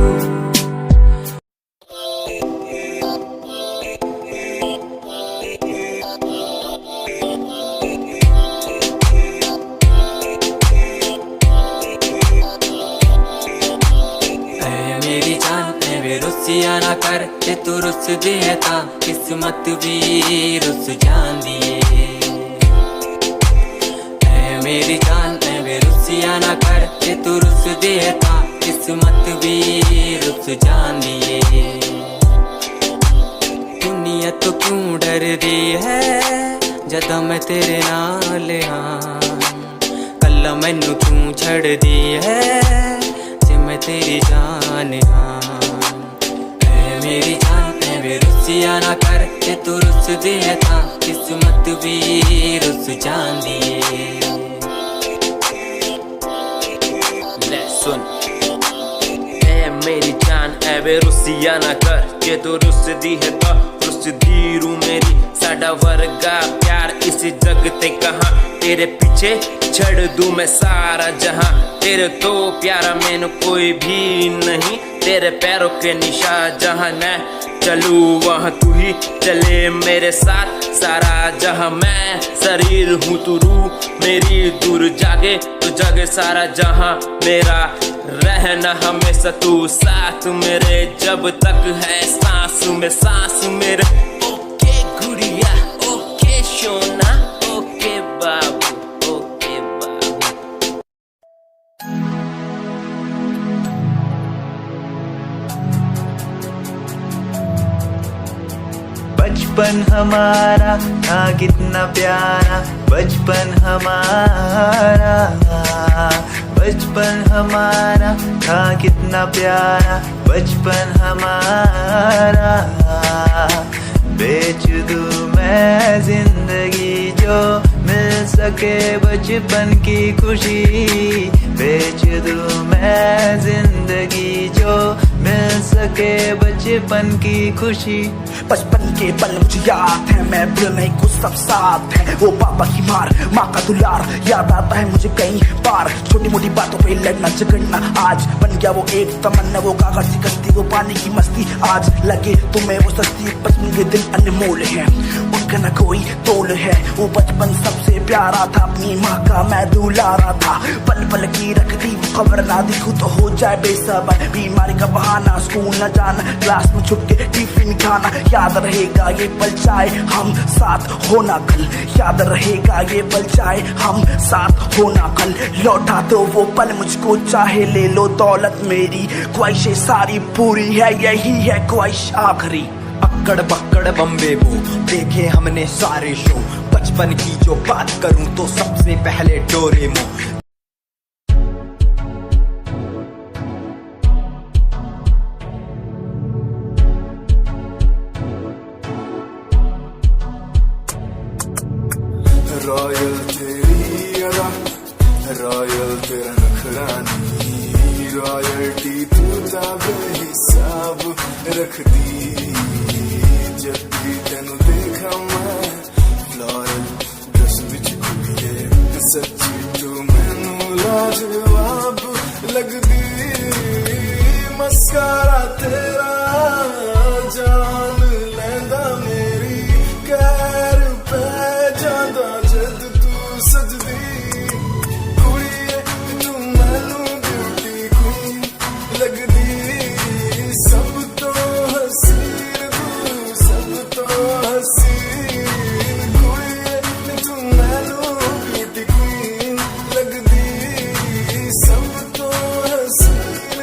मेरी जान वे रुसिया ना कर, ते तू रुस दे ता किस्मत भी रुस जांदी है। मेरी जान वे रुसिया ना कर, ते तू रुस दे ता किस्मत भी रुस जांदी है। दुनिया तो क्यों डर दी है जदा मैं तेरे नाल हाँ, कल्ला मैनू क्यों छड़ दी है जे मैं तेरी जान हाँ। मेरी जान वे रुसिया ना कर, ते तू रुस दे ता किस्मत भी रुस जांदी है। ले सुन ए मेरी जान वे रुसिया ना कर, जे तू रुस दी है तो रुस दी रू मेरी, साडा वर्गा प्यार इस जग ते कहाँ, तेरे पीछे छड़ दूं मैं सारा जहां, तेरे तो प्यारा मैनू कोई भी नहीं, तेरे पैरों के निशान जहां मैं चलूं वहां तू ही चले मेरे साथ, सारा जहां मैं शरीर हूँ तू रूह मेरी, दूर जागे तो जागे सारा जहां मेरा, रहना हमेशा तू साथ मेरे, जब तक है सांस में सांस मेरे। ओके गुड़िया ओके सोना ओके बाबू ओके बाबू। बचपन हमारा था कितना प्यारा, बचपन हमारा, बचपन हमारा था कितना प्यारा, बचपन हमारा। बेच दूं मैं जिंदगी जो मिल सके बचपन की खुशी, बेच दूं मैं जिंदगी जो मिल सके बचपन की खुशी। बचपन के पल मुझे याद है, मैं भूल नहीं कुछ सब साथ है, वो पापा की मार माँ का दुलार याद आता है मुझे कई बार, छोटी मोटी बातों पे लड़ना झगड़ना आज बन गया वो एक तमन्ना, वो कागज की कश्ती वो पानी की मस्ती, आज लगे तुम्हें वो सस्ती, बचपन के दिन अनमोल है उनका न कोई तोल है, वो बचपन सबसे प्यारा था, अपनी माँ का मैं दुलारा था, पल पल की रखती खबर ना दिखूं तो हो जाए बेसबर, बीमारी का बहाना स्कूल न जाना, क्लास में छुप के टिफिन खाना, याद रहेगा ये पल चाहे हम साथ होना कल, याद रहेगा ये पल चाहे हम साथ होना कल, लौटा तो वो पल मुझको चाहे ले लो दौलत मेरी, ख्वाहिशें सारी पूरी है यही है ख्वाहिश आखिरी। अक्कड़ बक्कड़ बम्बे बो देखे हमने सारे शो, बचपन की जो बात करूं तो सबसे पहले डोरेमोन। रॉयल्टी रॉयल तेरा नखरानी रॉयल्टी तू बेहिसाब रख दी जब भी तेनू देखा मैं फ्लोरल ड्रेस विच कुड़िए सच्ची तू मैनू लाजवाब लगदी मस्कारा तेरा जान लैंदा मेरी कैर पे जादा जद तू सजदी कुड़िए तू मैनू ब्यूटी क्वीन लगदी सब तो हसीन तू सब तो हसीन कुड़िए तू मैनू ब्यूटी क्वीन लगदी सब तो हसीन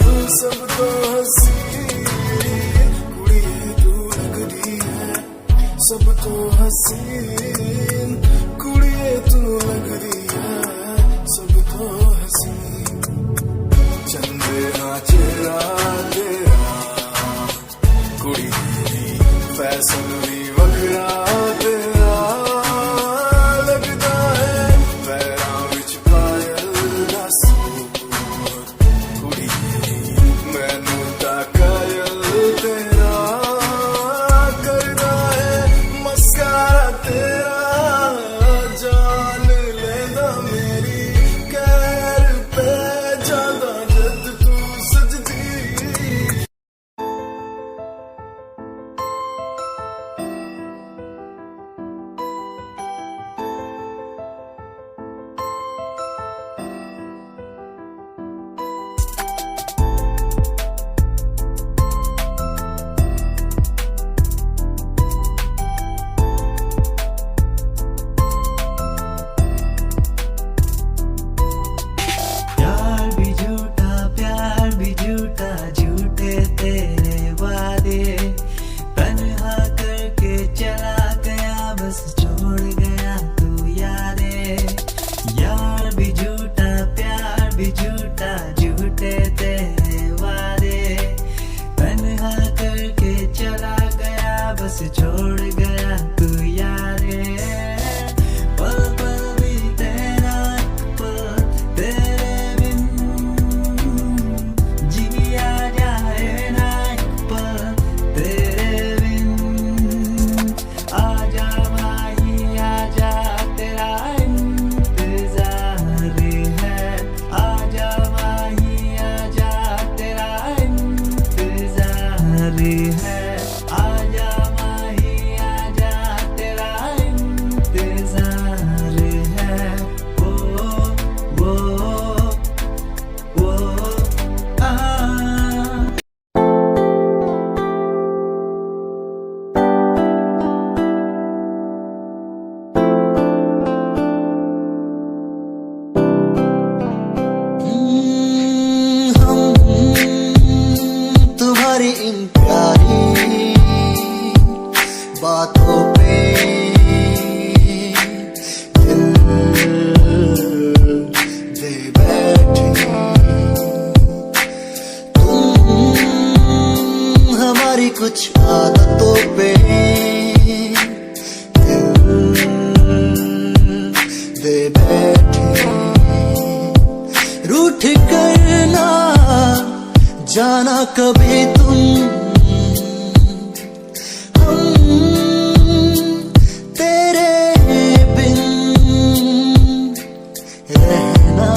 तू सब तो हसीन कुड़िए तू लगदी है सब तो हसीन कुड़िए तू लगदी है सब तो हसीन चंदे हाँ चेहरा तेरा कुड़ी फैशन भी वखरा तेरा लगदा है पैरां विच पायल दा सूट कुड़ी मैनू तां कायल तेरा करदा है मस्कारा तेरा जान लैंदा मेरी कैर पे जादा जद तू सजदी प्यार भी झूठा झूठे तेरे वादे तन्हा करके चला गया बस छोड़ गया तू यादें यार भी झूठा प्यार भी झूठा झूठे तेरे वादे तन्हा करके चला गया बस छोड़ गया तू यादें पल पल भी तेरा पल तेरे बिन जिया जाए ना एक पल तेरे बिन आजा माही आजा तेरा इंतजार है आजा माही आजा तेरा इंतजार है आजा माही आजा तेरा इंतजार है वो आ तुम्हारी इन प्यारी बातों पे दिल दे बैठे तुम हमारी कुछ आदतों पे दिल दे बैठे रूठ करना जाना कभी तुम हम तेरे बिन रहना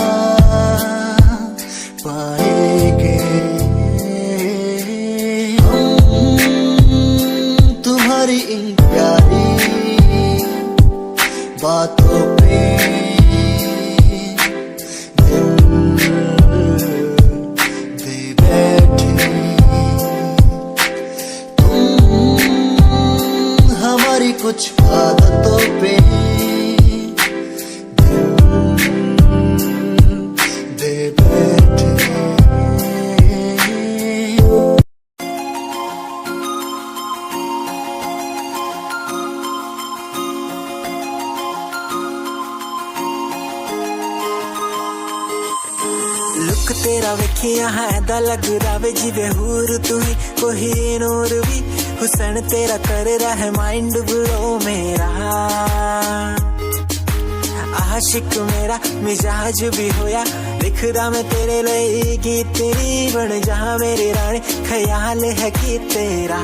पाएंगे हम तुम्हारी इन प्यारी बातों पे दिल दे बैठे तुम हमारी कुछ आदतों पे दिल दे बैठे लुक तेरा वेखिया है दा लग रावे जिवे हूर तू ही कोई नूर भी हुसैन तेरा कर रहा है माइंड ब्लो मेरा आह आशिक मेरा मिजाज भी होया लिखदा मैं तेरे लिए गीत नी बन जा मेरी रानी ख्याल है कि तेरा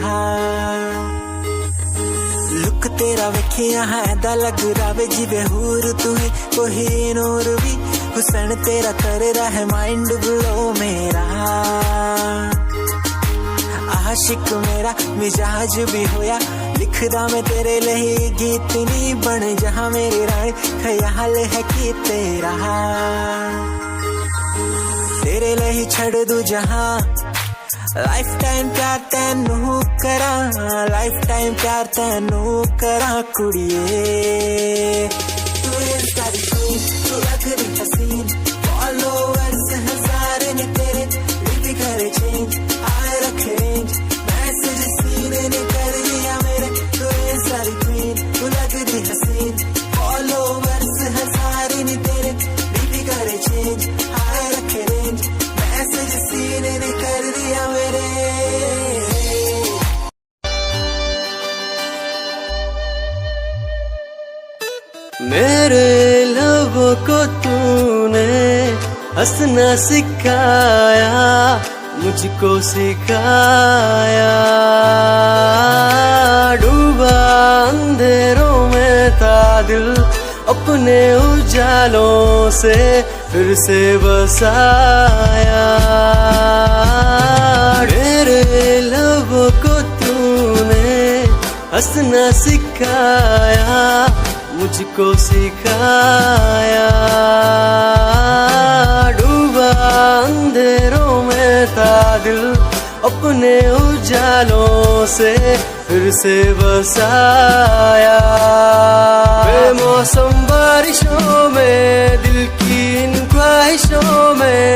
लुक तेरा वेखिया है दा लग रावे जिवे हूर तू ही कोई नूर भी हुसन तेरा कर रहा है माइंड ब्लो मेरा आशिक मेरा मिजाज भी होया लिखदा मैं तेरे लिए गीत नी बन जहां मेरी रानी ख्याल है कि तेरा तेरे लिए छड़ दूं जहां लाइफ टाइम प्यार तैनू करा लाइफ टाइम प्यार तैनू करा कुड़िए तू इंस्टा दी क्वीन तू लगदी हसीन फॉलोअर्स हजार ने तेरे लिपि करे चेंज आए रखे रेंज मैसेज सीन ने कर दिया मेरे तू इंस्टा दी क्वीन तू लगदी हसीन फॉलोअर्स हजार ने तेरे लिपि करे चेंज आए रखे रेंज मैसेज सीन ने कर दिया मेरे मेरे लबों को तूने हंसना सिखाया मुझको सिखाया डूबा अंधेरों में था दिल अपने उजालों से फिर से बसाया मेरे लबों को तूने हंसना सिखाया मुझको सिखाया डूबा अंधेरों में था दिल अपने उजालों से फिर से बसाया बेमौसम बारिशों में दिल की इन ख्वाहिशों में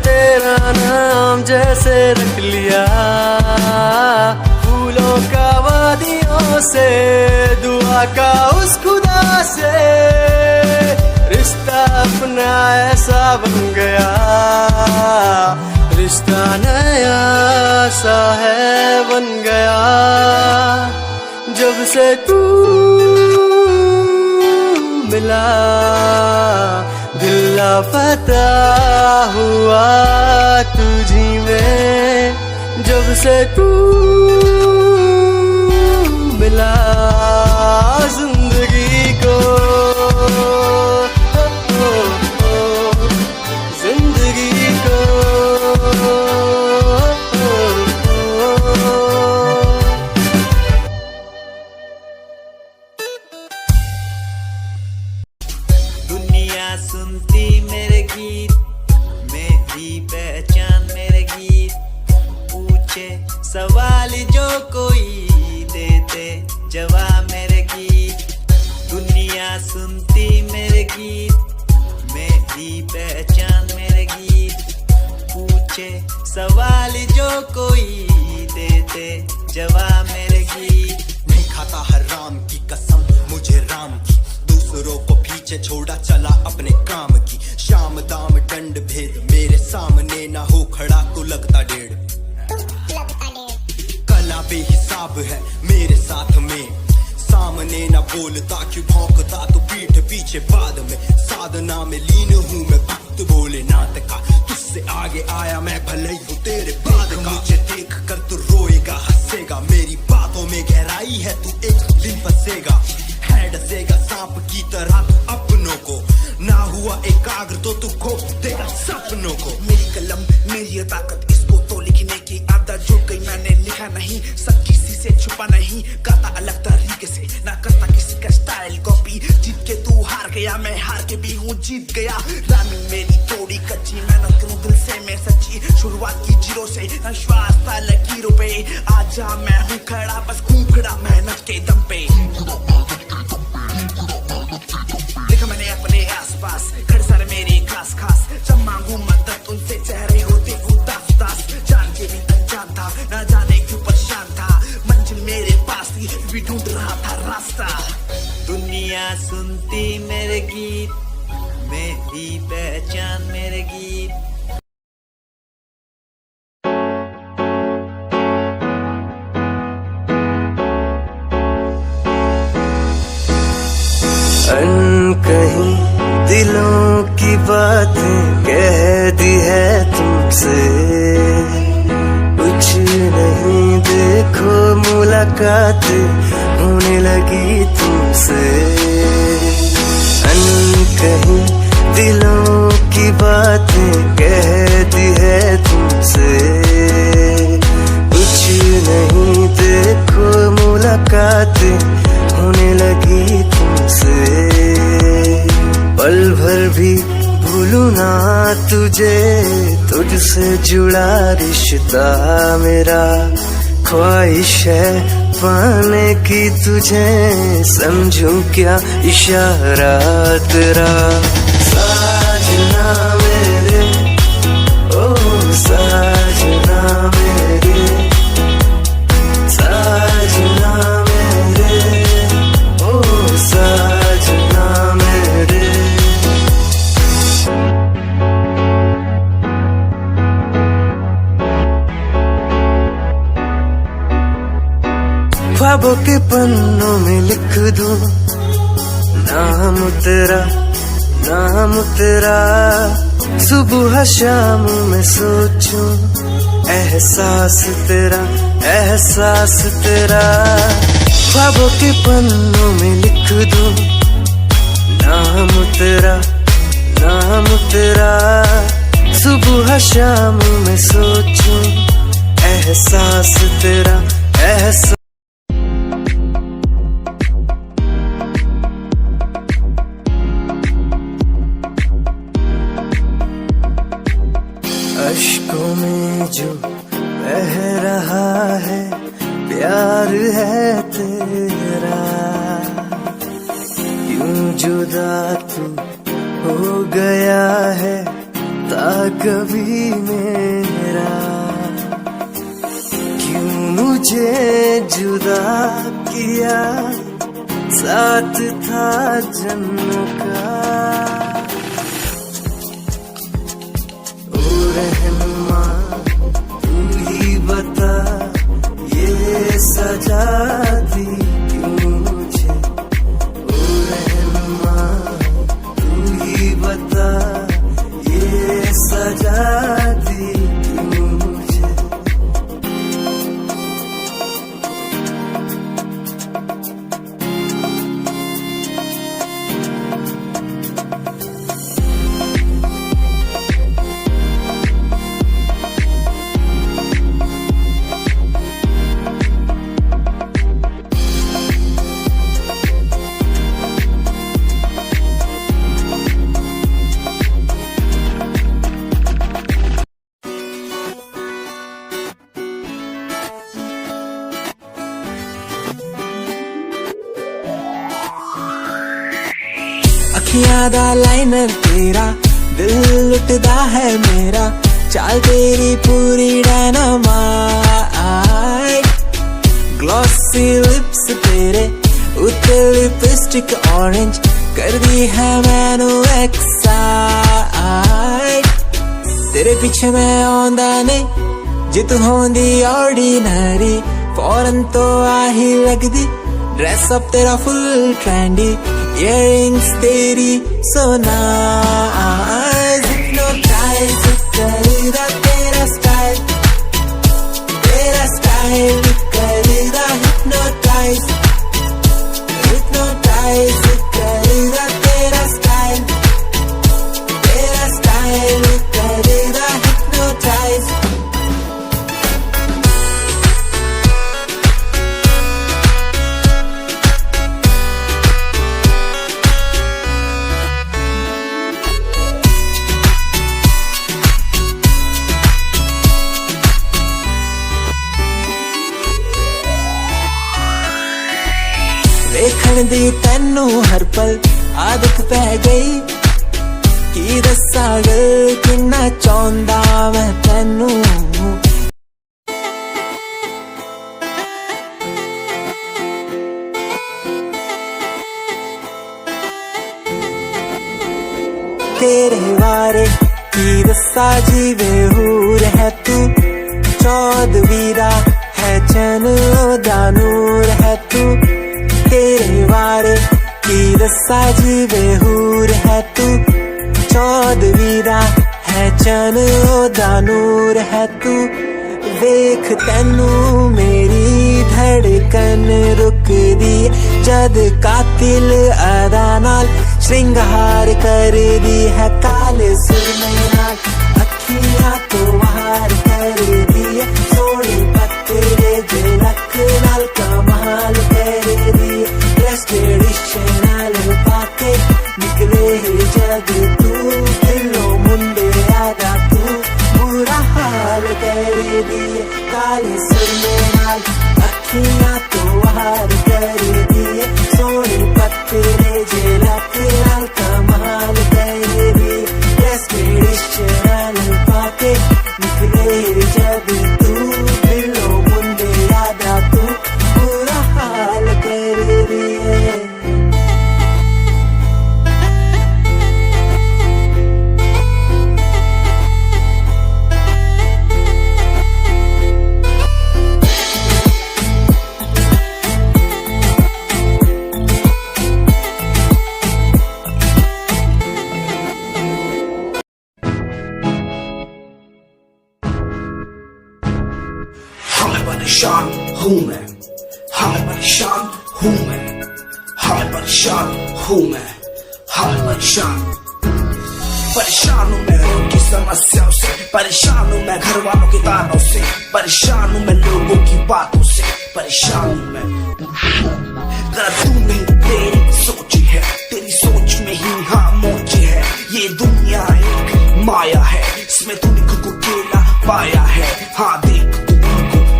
तेरा नाम जैसे रख लिया फूलों का वादियों से दुआ का उस खुदा से रिश्ता अपना ऐसा बन गया रिश्ता नया सा है बन गया जब से तू मिला दिल लापता हुआ तुझी में जब से तू मिला जिंदगी को जिंदगी को दुनिया सुनती मेरे गीत मेरी पहचान मेरे गीत पूछे सवाल जो कोई देते जवाब मेरे गीत दुनिया सुनती मेरे गीत मेरी पहचान मेरे गीत पूछे सवाल जो कोई देते जवाब मेरे गीत नहीं खाता हराम की कसम मुझे राम की दूसरों को पीछे छोड़ा चला अपने काम की शाम दाम दंड भेद मेरे सामने ना हो खड़ा तो लगता डेढ़ कला बेहिसाब है मेरे साथ में सामने ना बोलता क्यों भौंकता तो पीठ पीछे बाद में साधना में लीन हूँ मैं भक्त बोले नाथ का तुझसे आगे आया मैं भले ही हूँ तेरे बाद का मुझे देख कर तू रोएगा हंसेगा मेरी बातों में गहराई है तू एक दिन फंसेगा है डसेगा सांप की तरह तू अपनों को ना हुआ एकाग्र तो तू खो देगा सपनों को मेरी कलम मेरी ताकत इसको तो लिखने की आदत जुड़ गई मैंने लिखा नहीं सब किसी से छुपा नहीं गाता अलग तरीके से ना करता किसी का स्टाइल कॉपी जीत के तू हार गया मैं हार के भी हूँ जीत गया रानी मेरी थोड़ी कच्ची मेहनत करूँ दिल से मैं सच्ची शुरुआत की जीरो से विश्वास था लकीरों पे आजा मैं हूँ खड़ा बस खूब खड़ा मेहनत के दम पे देखा मैंने अपने आसपास खड़े सारे मेरे खास खास जब मांगू मदद उनसे चेहरे होते उदास उदास जान के भी अनजान था ना जाने क्यों परेशान था मंजिल मेरे पास थी भी ढूंढ रहा था रास्ता दुनिया सुनती मेरे गीत मेरी पहचान मेरे गीत अनक कहीं दिलों की बातें कह दी है तुमसे, कुछ नहीं देखो मुलाकात होने लगी तुमसे। कहीं दिलों की बातें कह दी है तुमसे, कुछ नहीं देखो मुलाकात होने लगी तुमसे। पल भर भी भूलूं ना तुझे, तुझसे जुड़ा रिश्ता मेरा, ख्वाहिश है पाने की तुझे, समझूं क्या इशारा तेरा। साजना मेरे, ओ साजना मेरे, साजना मेरे, ओ साजना मेरे। ख्वाबों के पन्नों में लिख दूं नाम तेरा, नाम तेरा। सुबह शाम में सोचूं एहसास तेरा, एहसास तेरा। ख्वाबों के पन्नों में लिख दूं नाम तेरा, नाम तेरा। सुबह शाम में सोचूं एहसास तेरा, एहसास। अश्कों में जो बह रहा है प्यार है तेरा, यूं जुदा तू हो गया है ता कभी मेरा। क्यों मुझे जुदा किया, साथ था जन्मों का। रहनुमा तू ही बता, ये सजा दी क्यों मुझे। ओ रहनुमा तू ही बता, ये सजा दी क्यों मुझे। अखियां दा लाइनर तेरा, दिल लुटदा है मेरा, चाल तेरी पूरी डायनामाइट। ग्लॉसी लिप्स तेरे उत्ते लिपस्टिक ऑरेंज, कर दी है मैनू एक्साइट। तेरे पीछे मैं आंदा ने, जे तू होंदी ऑर्डिनरी, फौरन तो आही लगदी। ड्रेस अप तेरा फुल ट्रेंडी, इयररिंग्स तेरी so nice, hypnotize करेगा तेरा स्टाइल, तेरा स्टाइल करेगा hypnotize, hypnotize करेगा तेरा स्टाइल, तेरा स्टाइल करेगा hypnotize। देखण दी तैनू हर पल आदत पै गई, की दस्सां गल किन्ना चाहुंदा मैं तैनू। तेरे बारे की दस्सां जीवे हूर है तू, चौदहवीं दा है चैन दा नूर है तू। तेरे बारे की दसा जी बेहूर है तू, चौदहवीं रात है चन ओदा नूर है तू, वेख तैनू मेरी धड़कन रुक दी जद कातिल अदा नाल श्रृंगार कर दी है, काले सुरमे नाल अखियां तो वार कर दी है, सोनी पत्ते झलक नाल कमाल कर दी है, ड्रेस ट्रेडिशनल पाके निकले जग तू, दिलों मुंडे आदा तू बुरा हाल कर दी है, काले सुरमे नाल अखियां तो वार कर दी है, सोनी पत्ते झलक नाल कमाल कर दी है, ड्रेस ट्रेडिशनल पाके निकले जग तू, दिलों मुंडे आदा तू बुरा हाल कर दी है। परेशान हूँ मैं, हाँ परेशान हूँ मैं, हाँ परेशान हूँ मैं, हाँ परेशान हूँ मैं उनकी समस्याओं से, परेशान हूँ मैं घर वालों के तानों से, परेशान हूँ मैं लोगों की बातों से, परेशान हूँ मैं। गलत तू नहीं तेरी सोच है, तेरी सोच में ही हाँ मोची है, ये दुनिया एक माया है, इसमें तूने खुद को अकेला पाया है, हाँ देख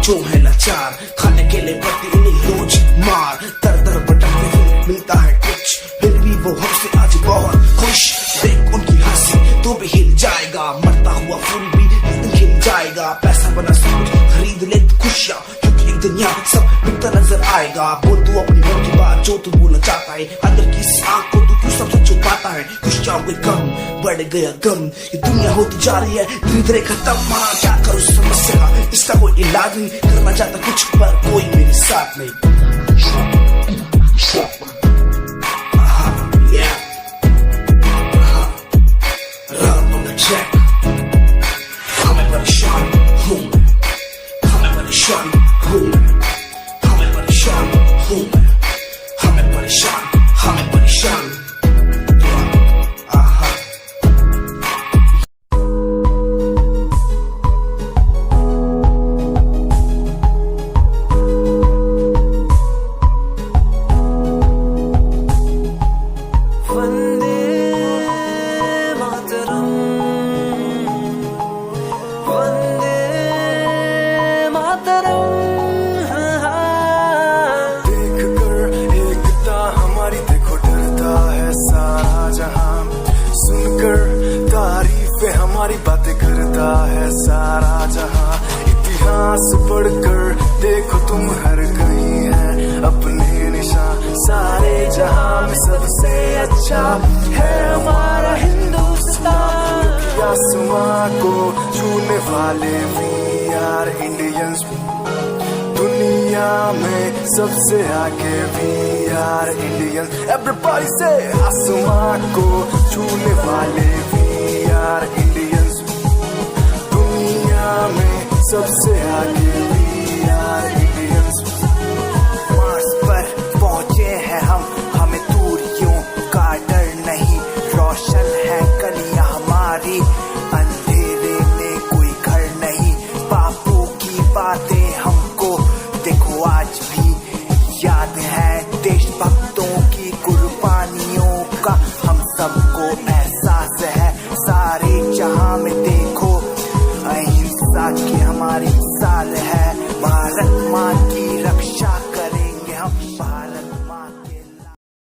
जो है लाचार, खाने के लिए पड़ती उन्हें रोज मार, दर दर भटकते हुए मिलता है कुछ, फिर भी वो हमसे आज बहुत खुश, देख उनकी हंसी तो भी हिल जाएगा, मरता हुआ फूल भी हिल जाएगा, पैसा बना सब कुछ खरीद ले खुशियाँ, क्योंकि एक दिन यहाँ सब बिकता नजर आएगा, बोल तू अपनी मन की बात जो तू बोलना चाहता है, अंदर की इस आँख को तू क्यों सबसे छुपाता है, खुशियाँ हुए कम बढ़ गया गम, ये दुनिया होती जा रही है धीरे धीरे खत्म, हाँ क्या करूँ समस्या का इसका कोई इलाज नहीं, करना चाहता कुछ पर कोई मेरे साथ नहीं। हमें परेशान हूँ मैं, हमें परेशान हूँ मैं, हमें परेशान हूँ मैं, हमें परेशान, हमें परेशान। हमारी बातें करता है सारा जहां, इतिहास पढ़कर देखो तुम हर कहीं है अपने निशान, सारे जहां में सबसे अच्छा है हमारा हिंदुस्तान, आसमां को छूने वाले वी आर इंडियंस, दुनिया में सबसे आगे वी आर इंडियंस, एवरीबॉडी से आसमां को छूने वाले वी आर इंडियंस, दुनिया में सबसे आगे